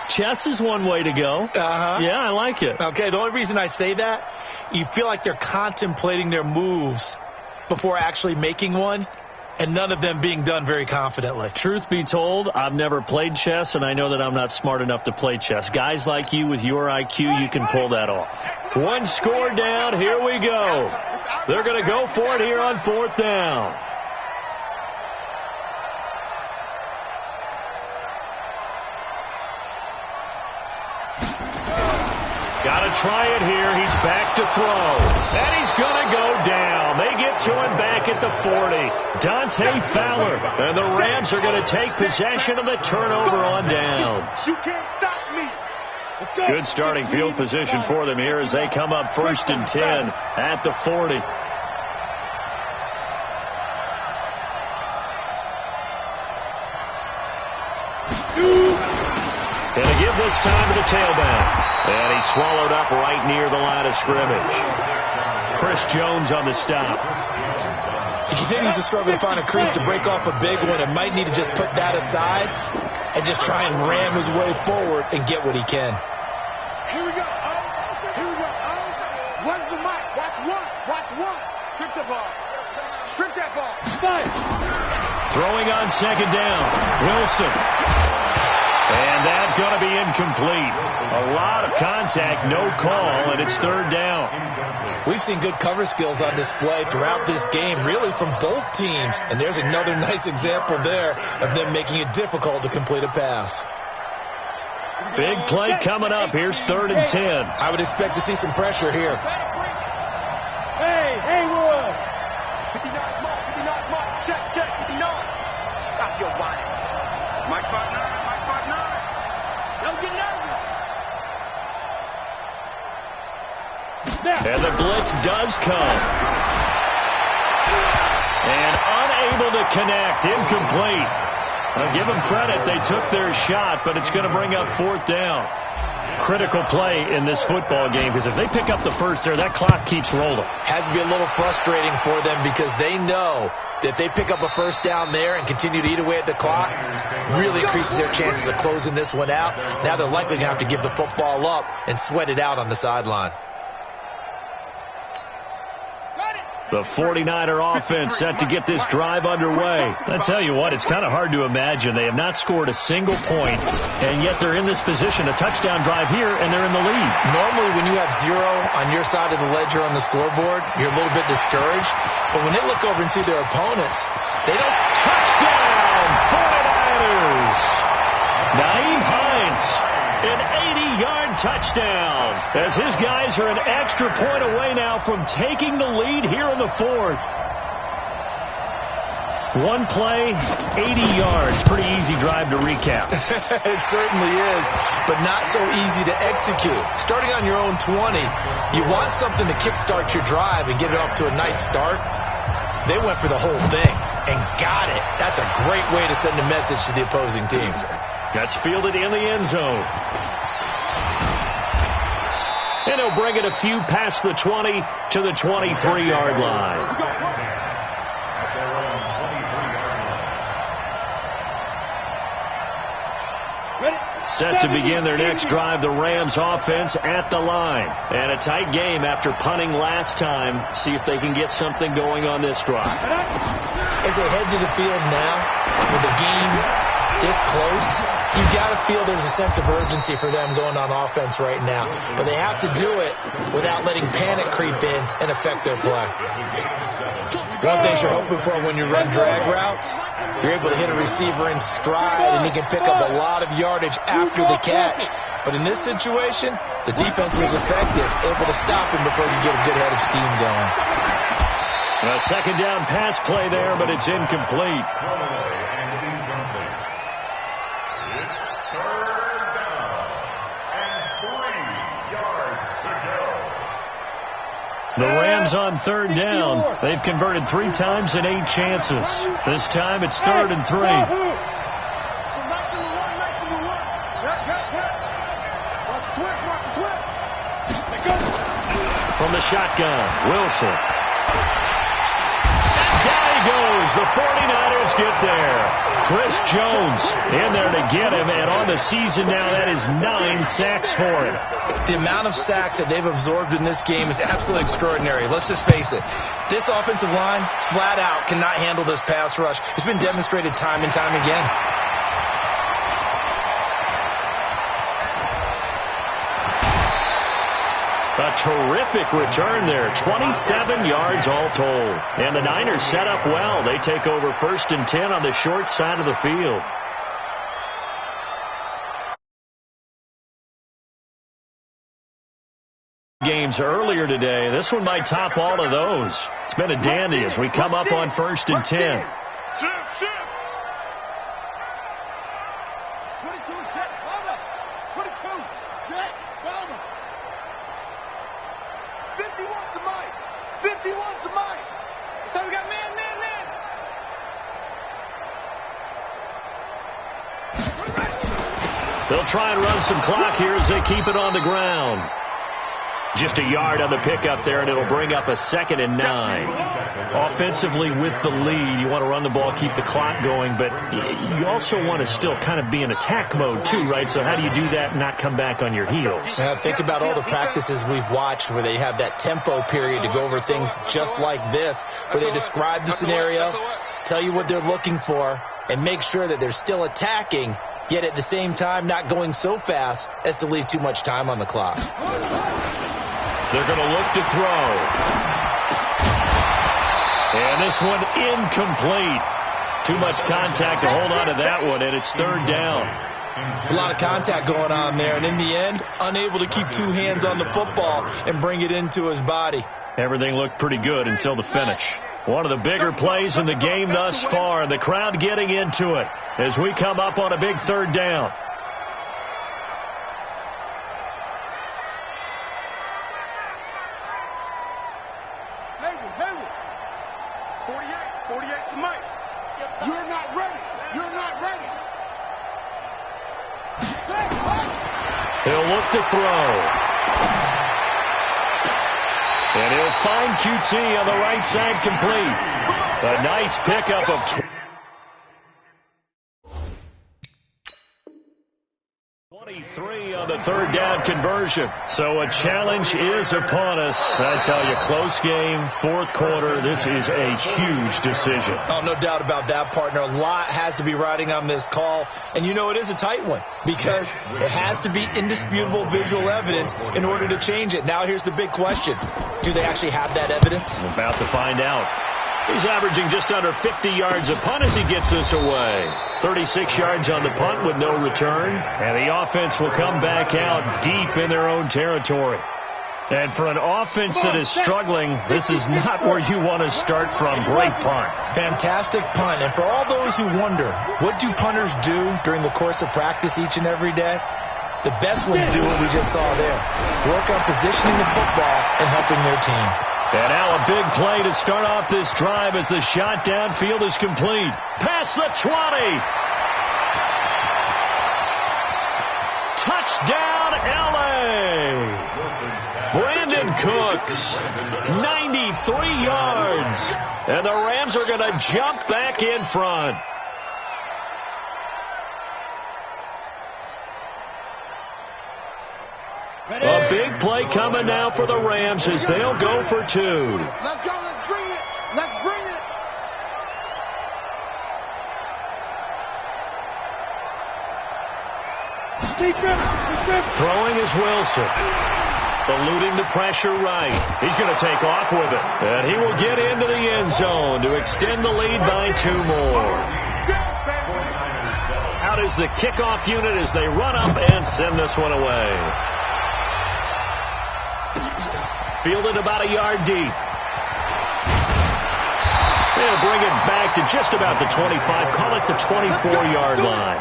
Chess is one way to go. Yeah, I like it. Okay, the only reason I say that, you feel like they're contemplating their moves before actually making one, and none of them being done very confidently. Truth be told, I've never played chess, and I know that I'm not smart enough to play chess. Guys like you with your IQ, you can pull that off. One score down. Here we go. They're going to go for it here on 4th down. Got to try it here. He's back to throw. And he's going to go down. They get to him back at the 40. Dante Fowler. And the Rams are going to take possession of the turnover on downs. You can't stop me. Good starting field position for them here as they come up 1st and 10 at the 40. And to give this time to the tailback. And he's swallowed up right near the line of scrimmage. Chris Jones on the stop. He continues to struggle to find a crease to break off a big one and might need to just put that aside and just try and ram his way forward and get what he can. Here we go. Here we go. One's the mic. Watch one. Watch one. Strip the ball. Strip that ball. Throwing on second down. Wilson. And that's going to be incomplete. A lot of contact, no call, and it's 3rd down. We've seen good cover skills on display throughout this game, really from both teams. And there's another nice example there of them making it difficult to complete a pass. Big play coming up. Here's 3rd and 10. I would expect to see some pressure here. Hey, Haywood. 59 mark, 59 mark. Check, 59. Stop your whining. Mike 5'9", Mike 5'9". Don't get nervous. And the blitz does come. And unable to connect. Incomplete. I'll give them credit. They took their shot, but it's going to bring up 4th down. Critical play in this football game because if they pick up the first there, that clock keeps rolling. Has to be a little frustrating for them because they know that if they pick up a first down there and continue to eat away at the clock, really increases their chances of closing this one out. Now they're likely going to have to give the football up and sweat it out on the sideline. The 49er offense set to get this drive underway. I tell you what, it's kind of hard to imagine. They have not scored a single point, and yet they're in this position, a touchdown drive here, and they're in the lead. Normally, when you have 0 on your side of the ledger on the scoreboard, you're a little bit discouraged. But when they look over and see their opponents, they don't... Touchdown, 49ers! Nyheim Hines, an 80-yard touchdown, as his guys are an extra point away now from taking the lead here in the 4th. One play, 80 yards. Pretty easy drive to recap. It certainly is, but not so easy to execute. Starting on your own 20, you want something to kickstart your drive and get it off to a nice start. They went for the whole thing and got it. That's a great way to send a message to the opposing team. That's fielded in the end zone. And he'll bring it a few past the 20 to the 23-yard line. Set to begin their next drive, the Rams offense at the line. And a tight game after punting last time. See if they can get something going on this drive. As they head to the field now, with the game this close, you've got to feel there's a sense of urgency for them going on offense right now. But they have to do it without letting panic creep in and affect their play. One thing you're hoping for when you run drag routes, you're able to hit a receiver in stride and he can pick up a lot of yardage after the catch. But in this situation, the defense was effective, able to stop him before he get a good head of steam going. A second down pass play there, but it's incomplete. The Rams on third down. They've converted 3 times in 8 chances. This time it's 3rd and 3. From the shotgun, Wilson. Down he goes. The 49ers get there. Chris Jones in there to get him, and on the season now, that is 9 sacks for him. The amount of sacks that they've absorbed in this game is absolutely extraordinary. Let's just face it. This offensive line, flat out, cannot handle this pass rush. It's been demonstrated time and time again. A terrific return there. 27 yards all told. And the Niners set up well. They take over 1st and 10 on the short side of the field. Games earlier today. This one might top all of those. It's been a dandy as we come up on 1st and 10. They'll try and run some clock here as they keep it on the ground. Just a yard on the pickup there, and it'll bring up a 2nd and 9. Offensively with the lead, you want to run the ball, keep the clock going, but you also want to still kind of be in attack mode too, right? So how do you do that and not come back on your heels? Think about all the practices we've watched where they have that tempo period to go over things just like this, where they describe the scenario, tell you what they're looking for, and make sure that they're still attacking, yet at the same time not going so fast as to leave too much time on the clock. They're going to look to throw. And this one incomplete. Too much contact to hold on to that one, and it's 3rd down. It's a lot of contact going on there, and in the end, unable to keep 2 hands on the football and bring it into his body. Everything looked pretty good until the finish. One of the bigger plays in the game thus far, and the crowd getting into it as we come up on a big 3rd down. He'll look to throw. And he'll find QT on the right side complete. A nice pickup of 23 on the 3rd down conversion. So a challenge is upon us. I tell you, close game, 4th quarter. This is a huge decision. Oh, no doubt about that, partner. A lot has to be riding on this call. And you know it is a tight one because it has to be indisputable visual evidence in order to change it. Now here's the big question. Do they actually have that evidence? We're about to find out. He's averaging just under 50 yards a punt as he gets this away. 36 yards on the punt with no return. And the offense will come back out deep in their own territory. And for an offense that is struggling, this is not where you want to start from. Great punt. Fantastic punt. And for all those who wonder, what do punters do during the course of practice each and every day? The best ones do what we just saw there. Work on positioning the football and helping their team. And now a big play to start off this drive as the shot downfield is complete. Past the 20. Touchdown, L.A. Brandon Cooks, 93 yards. And the Rams are going to jump back in front. A big play coming now for the Rams as they'll go for 2. Let's go. Let's bring it. Let's bring it. Throwing is Wilson. Eluding the pressure right. He's going to take off with it. And he will get into the end zone to extend the lead by 2 more. Out is the kickoff unit as they run up and send this one away. Fielded about a yard deep. They'll bring it back to just about the 25. Call it the 24-yard line.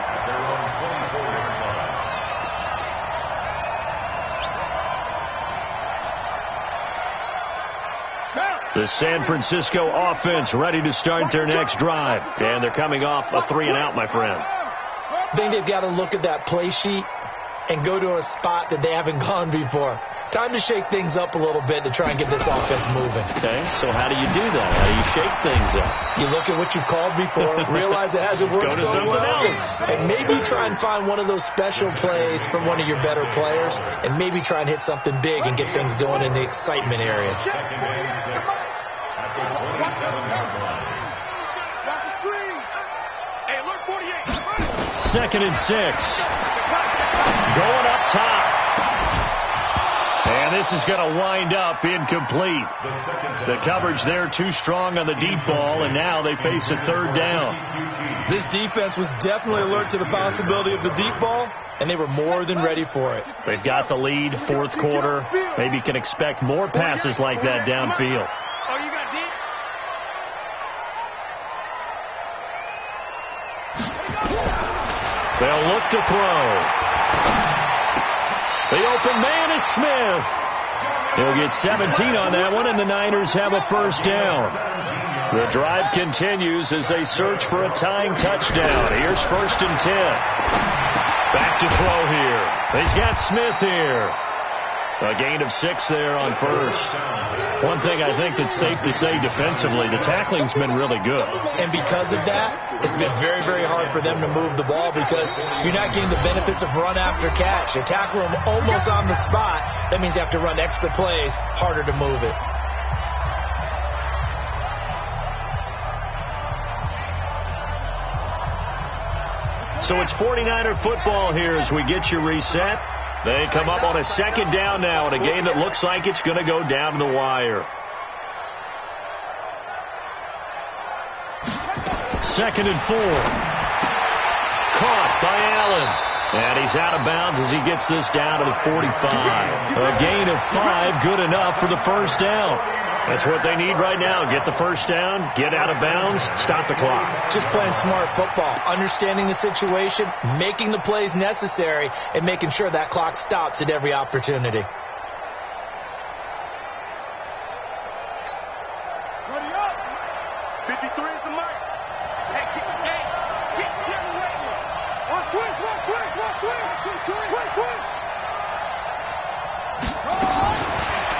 The San Francisco offense ready to start their next drive. And they're coming off a 3-and-out, my friend. I think they've got to look at that play sheet and go to a spot that they haven't gone before. Time to shake things up a little bit to try and get this offense moving. Okay, so how do you do that? How do you shake things up? You look at what you called before, realize it hasn't worked so well, and maybe try and find one of those special plays from one of your better players, and maybe try and hit something big and get things going in the excitement area. Second and 6. Going up top. And this is going to wind up incomplete. The coverage there too strong on the deep ball, and now they face a 3rd down. This defense was definitely alert to the possibility of the deep ball, and they were more than ready for it. They've got the lead, 4th quarter. Maybe can expect more passes like that downfield. Oh, you got deep? They'll look to throw. The open man is Smith. He'll get 17 on that one, and the Niners have a 1st down. The drive continues as they search for a tying touchdown. Here's 1st and 10. Back to throw here. He's got Smith here. A gain of 6 there on 1st. One thing I think that's safe to say defensively, the tackling's been really good. And because of that, it's been very, very hard for them to move the ball because you're not getting the benefits of run after catch. You tackle them almost on the spot. That means you have to run extra plays, harder to move it. So it's 49er football here as we get you reset. They come up on a 2nd down now in a game that looks like it's going to go down to the wire. 2nd and 4. Caught by Allen. And he's out of bounds as he gets this down to the 45. A gain of 5, good enough for the 1st down. That's what they need right now. Get the 1st down, get out of bounds, stop the clock. Just playing smart football, understanding the situation, making the plays necessary, and making sure that clock stops at every opportunity. Ready up. 53 is the mic. Hey, get the way. One twist.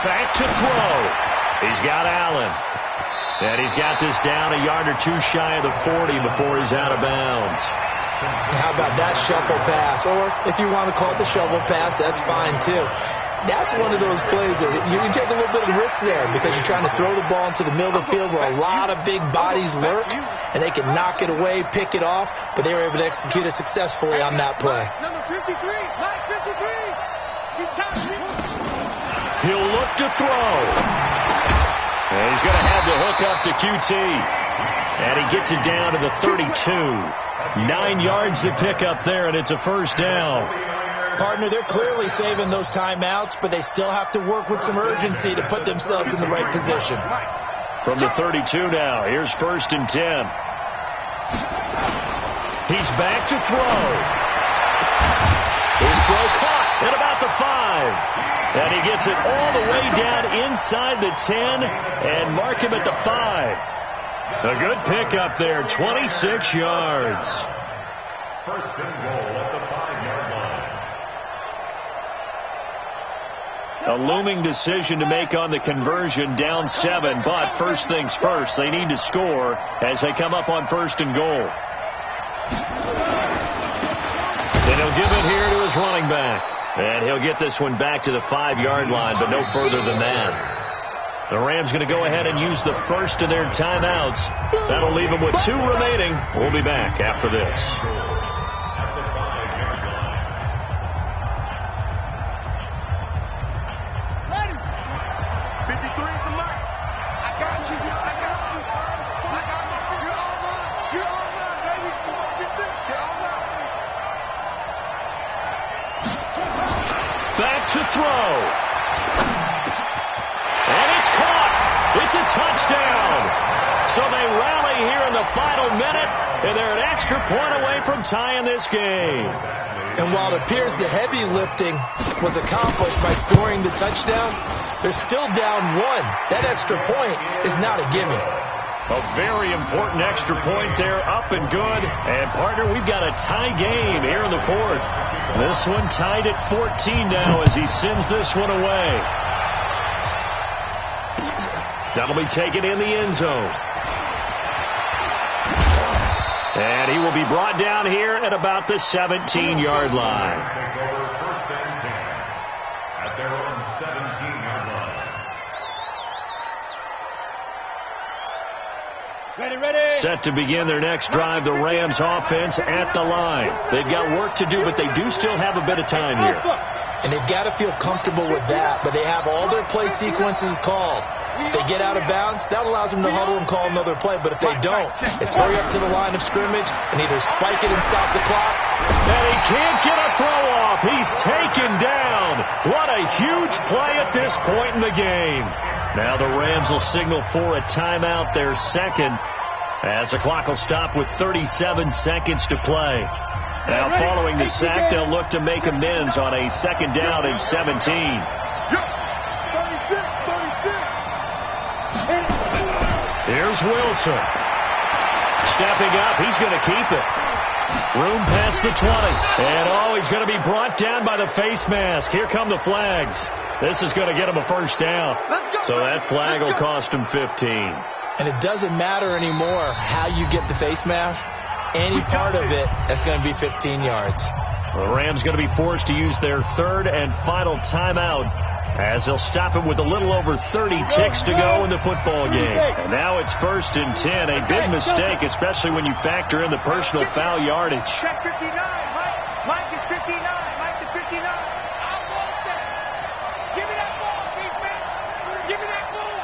Back to throw. He's got Allen. And he's got this down a yard or 2 shy of the 40 before he's out of bounds. How about that shuffle pass? Or if you want to call it the shovel pass, that's fine too. That's one of those plays that you take a little bit of risk there because you're trying to throw the ball into the middle of the field where a lot of big bodies lurk, and they can knock it away, pick it off, but they were able to execute it successfully on that play. Number 53, Mike 53. He'll look to throw. And he's going to have the hook up to QT. And he gets it down to the 32. 9 yards to pick up there, and it's a 1st down. Partner, they're clearly saving those timeouts, but they still have to work with some urgency to put themselves in the right position. From the 32 now, here's 1st and 10. He's back to throw. His throw caught at about the 5. And he gets it all the way down inside the 10 and mark him at the 5. A good pickup there, 26 yards. 1st and goal at the 5-yard line. A looming decision to make on the conversion, down 7, but first things first, they need to score as they come up on 1st and goal. And he'll give it here to his running back. And he'll get this one back to the 5-yard line, but no further than that. The Rams going to go ahead and use the first of their timeouts. That'll leave them with 2 remaining. We'll be back after this. Ready? 53 is the mark. I got you. I got you. I got you. You're all right. You're all right, baby. You're all right. Back to throw. And it's caught. It's a touchdown. So they rally here in the final minute, and they're an extra point away from tying this game. And while it appears the heavy lifting was accomplished by scoring the touchdown, they're still down 1. That extra point is not a gimme. A very important extra point there, up and good. And, partner, we've got a tie game here in the 4th. This one tied at 14 now as he sends this one away. That'll be taken in the end zone. And he will be brought down here at about the 17-yard line. Take over 1st and 10 at their own 17-yard line. Ready. Set to begin their next drive, the Rams offense at the line. They've got work to do, but they do still have a bit of time here. And they've got to feel comfortable with that, but they have all their play sequences called. If they get out of bounds, that allows them to huddle and call another play. But if they don't, it's hurry up to the line of scrimmage and either spike it and stop the clock. And he can't get a throw off. He's taken down. What a huge play at this point in the game. Now the Rams will signal for a timeout, their second, as the clock will stop with 37 seconds to play. Now following the sack, they'll look to make amends on a 2nd down and 17. Here's Wilson. Stepping up, he's going to keep it. Room past the 20. And, he's going to be brought down by the face mask. Here come the flags. This is going to get him a 1st down. So that flag will cost him 15. And it doesn't matter anymore how you get the face mask. Any part of it, that's going to be 15 yards. The Rams going to be forced to use their 3rd and final timeout, as they'll stop it with a little over 30 ticks to go in the football game. And now it's 1st and 10. A big mistake, especially when you factor in the personal foul yardage. Check 59, Mike. Mike is 59. Mike is 59. I want that. Give me that ball, defense. Give me that ball.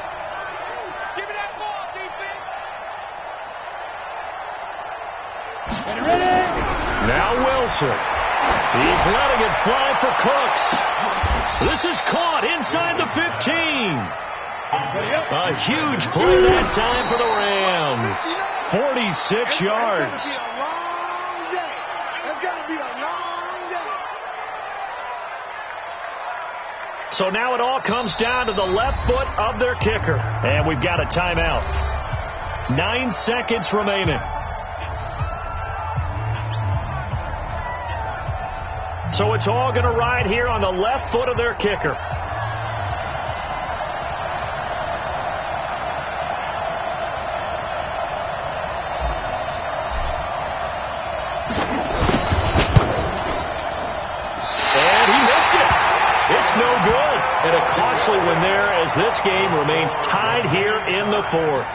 Give me that ball, defense. Ready? Now Wilson. He's letting it fly for Cooks. This is caught inside the 15. A huge play that time for the Rams. 46 yards. It's going to be a long day. So now it all comes down to the left foot of their kicker. And we've got a timeout. 9 seconds remaining. So it's all going to ride here on the left foot of their kicker. And he missed it. It's no good. And a costly one there as this game remains tied here in the 4th.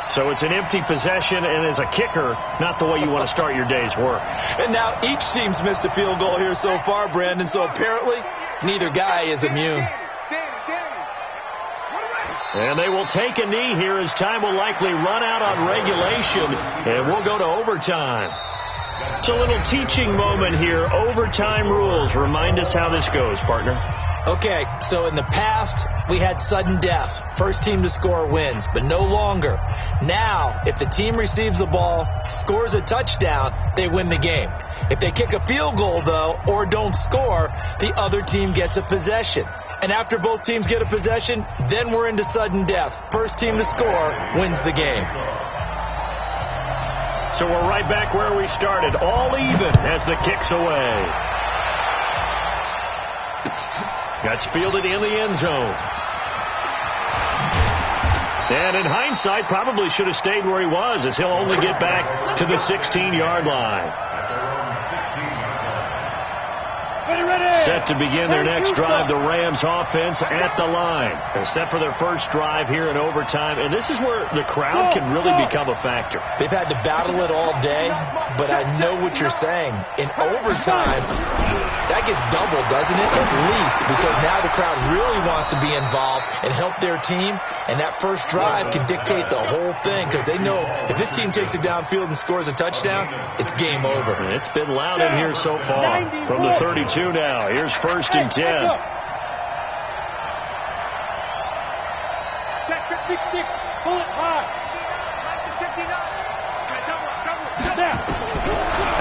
So it's an empty possession, and as a kicker, not the way you want to start your day's work. And now each team's missed a field goal here so far, Brandon, so apparently neither guy is immune. And they will take a knee here as time will likely run out on regulation, and we'll go to overtime. It's a little teaching moment here. Overtime rules. Remind us how this goes, partner. Okay, so in the past, we had sudden death. First team to score wins, but no longer. Now, if the team receives the ball, scores a touchdown, they win the game. If they kick a field goal, though, or don't score, the other team gets a possession. And after both teams get a possession, then we're into sudden death. First team to score wins the game. So we're right back where we started, all even as the kick's away. That's fielded in the end zone. And in hindsight, probably should have stayed where he was, as he'll only get back to the 16-yard line. set to begin their next drive. The Rams offense at the line. They're set for their first drive here in overtime. And this is where the crowd can really become a factor. They've had to battle it all day, but I know what you're saying. In overtime, that gets doubled, doesn't it? At least, because now the crowd really wants to be involved and help their team. And that first drive can dictate the whole thing, because they know if this team takes it downfield and scores a touchdown, it's game over. It's been loud in here so far. From the 32 now, here's 1st and 10. Check 6-6. Pull it high.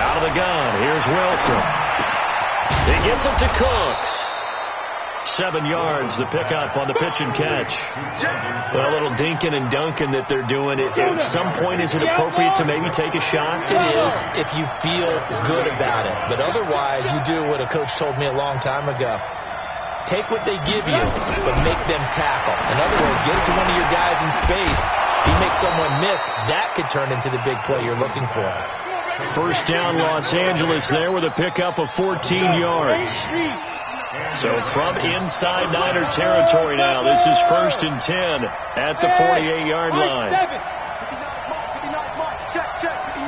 Out of the gun, here's Wilson. He gets it to Cooks. 7 yards, the pickup on the pitch and catch. Well, a little dinking and dunking that they're doing. At some point, is it appropriate to maybe take a shot? It is if you feel good about it. But otherwise, you do what a coach told me a long time ago. Take what they give you, but make them tackle. In other words, get it to one of your guys in space. If you make someone miss, that could turn into the big play you're looking for. First down, Los Angeles there with a pickup of 14 yards. So from inside Niner territory now, this is 1st and 10 at the 48-yard line. Check, 59.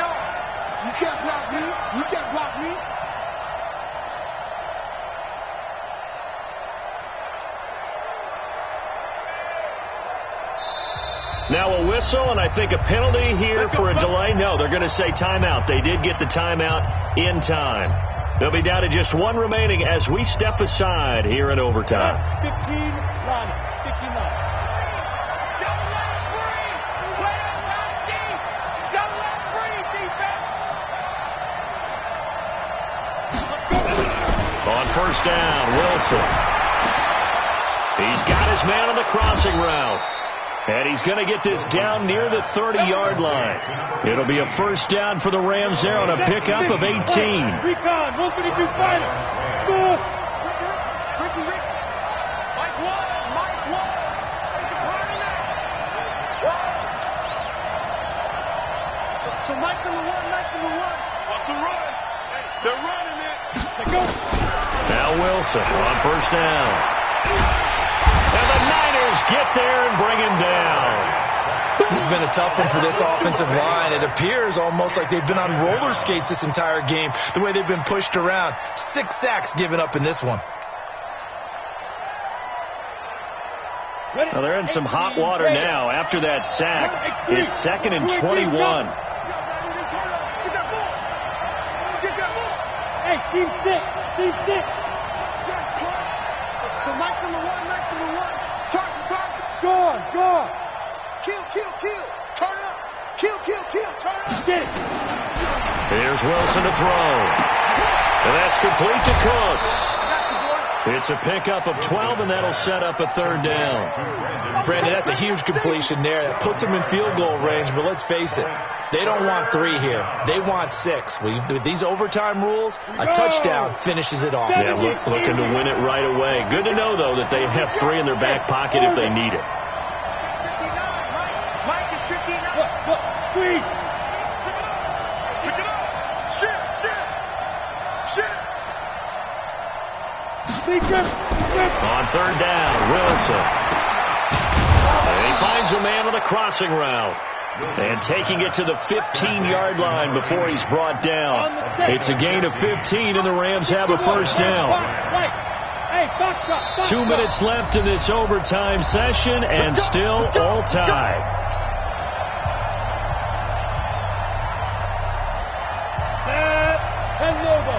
You can't block me. You can't block me. Now a whistle, and I think a penalty here for a delay. No, they're going to say timeout. They did get the timeout in time. They'll be down to just one remaining as we step aside here in overtime. 15 line. 15 line. Don't let it free. Play on top deep. Don't let it free, defense. On first down, Wilson. He's got his man on the crossing route. And he's going to get this down near the 30-yard line. It'll be a first down for the Rams there on a pickup of 18. Recon, 152 final. Score. Ricky. Mike one. There's a party now. So Mike's number one. What's the run? They're running it. Let's go. Now Wilson on first down. And the Niners get there and bring him down. This has been a tough one for this offensive line. It appears almost like they've been on roller skates this entire game, the way they've been pushed around. 6 sacks given up in this one. Well, they're in some hot water now after that sack. It's 2nd and 21. Get that ball. Hey, team 6. So Mike's number one. Target. Go on. Kill. Turn up. Kill. Turn up. Get it. Here's Wilson to throw. And that's complete to Cooks. It's a pickup of 12, and that'll set up a 3rd down. Brandon, that's a huge completion there. That puts them in field goal range, but let's face it, they don't want 3 here. They want 6. With these overtime rules, a touchdown finishes it off. Yeah, looking to win it right away. Good to know, though, that they have 3 in their back pocket if they need it. 59. Mike is 59. Look. Squeeze. Pick it up. Shit. On 3rd down, Wilson. And he finds a man on the crossing route. And taking it to the 15-yard line before he's brought down. It's a gain of 15, and the Rams have a first down. 2 minutes left in this overtime session, and still all tied. Set and logo.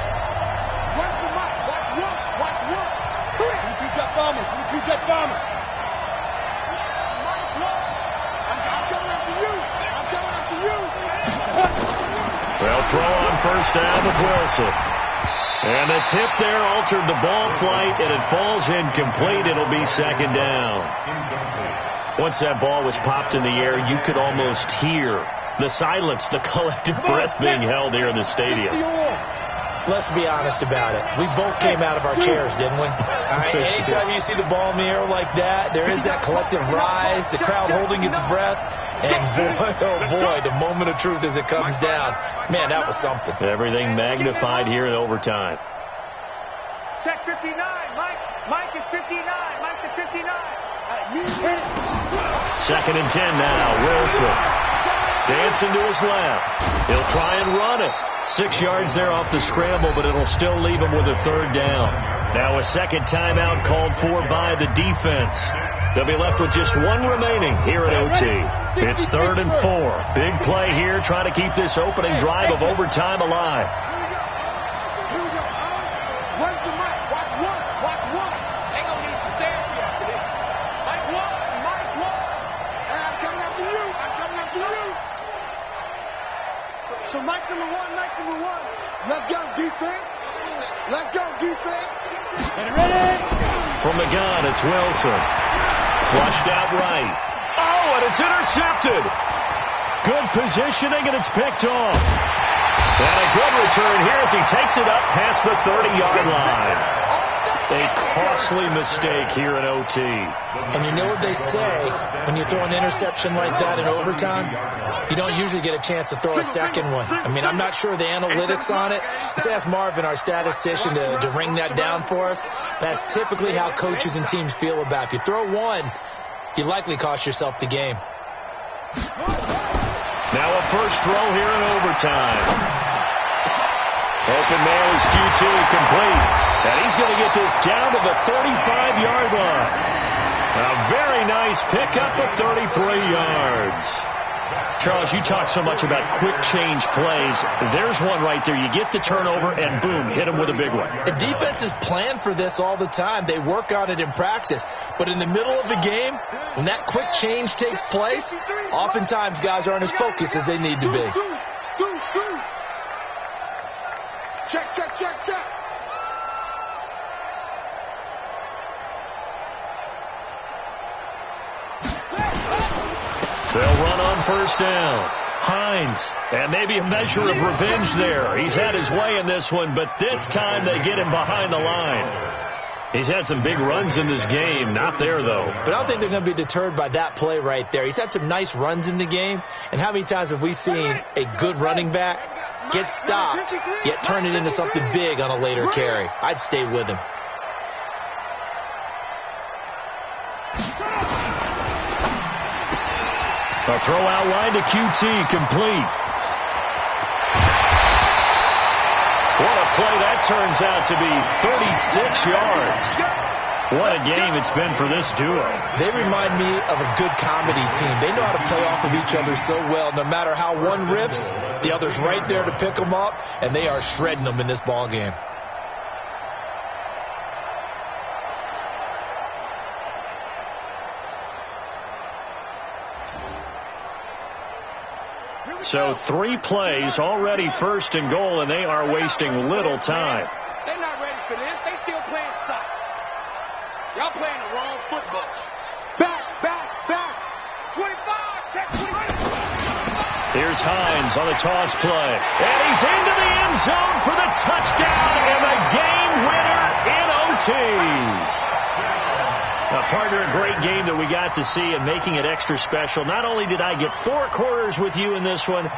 Watch one. 3. You jet bomber. I'm coming after you. Well, throw on first down with Wilson. And the tip there altered the ball flight, and it falls incomplete. It'll be 2nd down. Once that ball was popped in the air, you could almost hear the silence, the collective breath being held here in the stadium. Let's be honest about it. We both came out of our chairs, didn't we? Anytime you see the ball in the air like that, there is that collective rise, the crowd holding its breath, and boy, oh boy, the moment of truth as it comes down. Man, that was something. Everything magnified here in overtime. Check 59. Mike is 59. Mike is 59. Second and 10 now. Wilson dancing to his left. He'll try and run it. 6 yards there off the scramble, but it'll still leave him with a third down. Now a second timeout called for by the defense. They'll be left with just one remaining here at OT. It's 3rd and 4. Big play here, trying to keep this opening drive of overtime alive. Here we go. Run to Mike. Watch one. Watch one. They gonna need some therapy after this. Mike one. And I'm coming after you. So Mike's number one. Let's go, defense. And ready. From the gun, it's Wilson. Flushed out right. Oh, and it's intercepted. Good positioning, and it's picked off. And a good return here as he takes it up past the 30-yard line. A costly mistake here in OT. And you know what they say, when you throw an interception like that in overtime, you don't usually get a chance to throw a second one. I mean, I'm not sure the analytics on it. Let's ask Marvin, our statistician, to ring that down for us. That's typically how coaches and teams feel about it. If you throw one, you likely cost yourself the game. Now a first throw here in overtime. Open man is QT, complete. And he's going to get this down to the 35-yard line. A very nice pickup of 33 yards. Charles, you talk so much about quick change plays. There's one right there. You get the turnover, and boom, hit him with a big one. The defenses plan for this all the time. They work on it in practice. But in the middle of the game, when that quick change takes place, oftentimes guys aren't as focused as they need to be. Check. They'll run on first down. Hines, and maybe a measure of revenge there. He's had his way in this one, but this time they get him behind the line. He's had some big runs in this game. Not there, though. But I don't think they're going to be deterred by that play right there. He's had some nice runs in the game. And how many times have we seen a good running back get stopped, yet turn it into something big on a later carry? I'd stay with him. A throw out line to QT, complete. What a play that turns out to be, 36 yards. What a game it's been for this duo. They remind me of a good comedy team. They know how to play off of each other so well. No matter how one rips, the other's right there to pick them up, and they are shredding them in this ball game. So 3 plays, already first and goal, and they are wasting little time. They're not ready for this. They still playing soccer. Y'all playing the wrong football. Back. 25, check 25. Here's Hines on the toss play. And he's into the end zone for the touchdown and the game winner in OT. Partner, a great game that we got to see and making it extra special. Not only did I get 4 quarters with you in this one,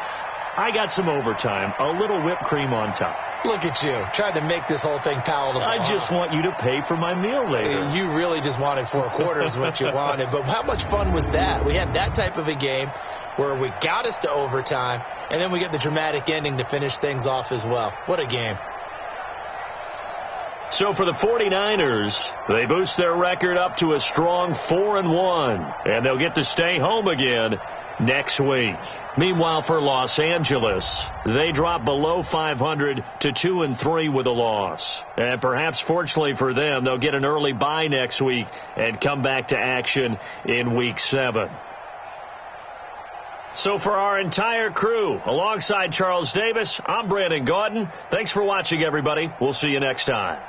I got some overtime, a little whipped cream on top. Look at you, trying to make this whole thing palatable. I just want you to pay for my meal later. You really just wanted 4 quarters, what you wanted. But how much fun was that? We had that type of a game where we got us to overtime, and then we get the dramatic ending to finish things off as well. What a game. So for the 49ers, they boost their record up to a strong 4-1, and they'll get to stay home again next week. Meanwhile, for Los Angeles, they drop below 500 to 2-3 with a loss. And perhaps fortunately for them, they'll get an early bye next week and come back to action in Week 7. So for our entire crew, alongside Charles Davis, I'm Brandon Gaudin. Thanks for watching, everybody. We'll see you next time.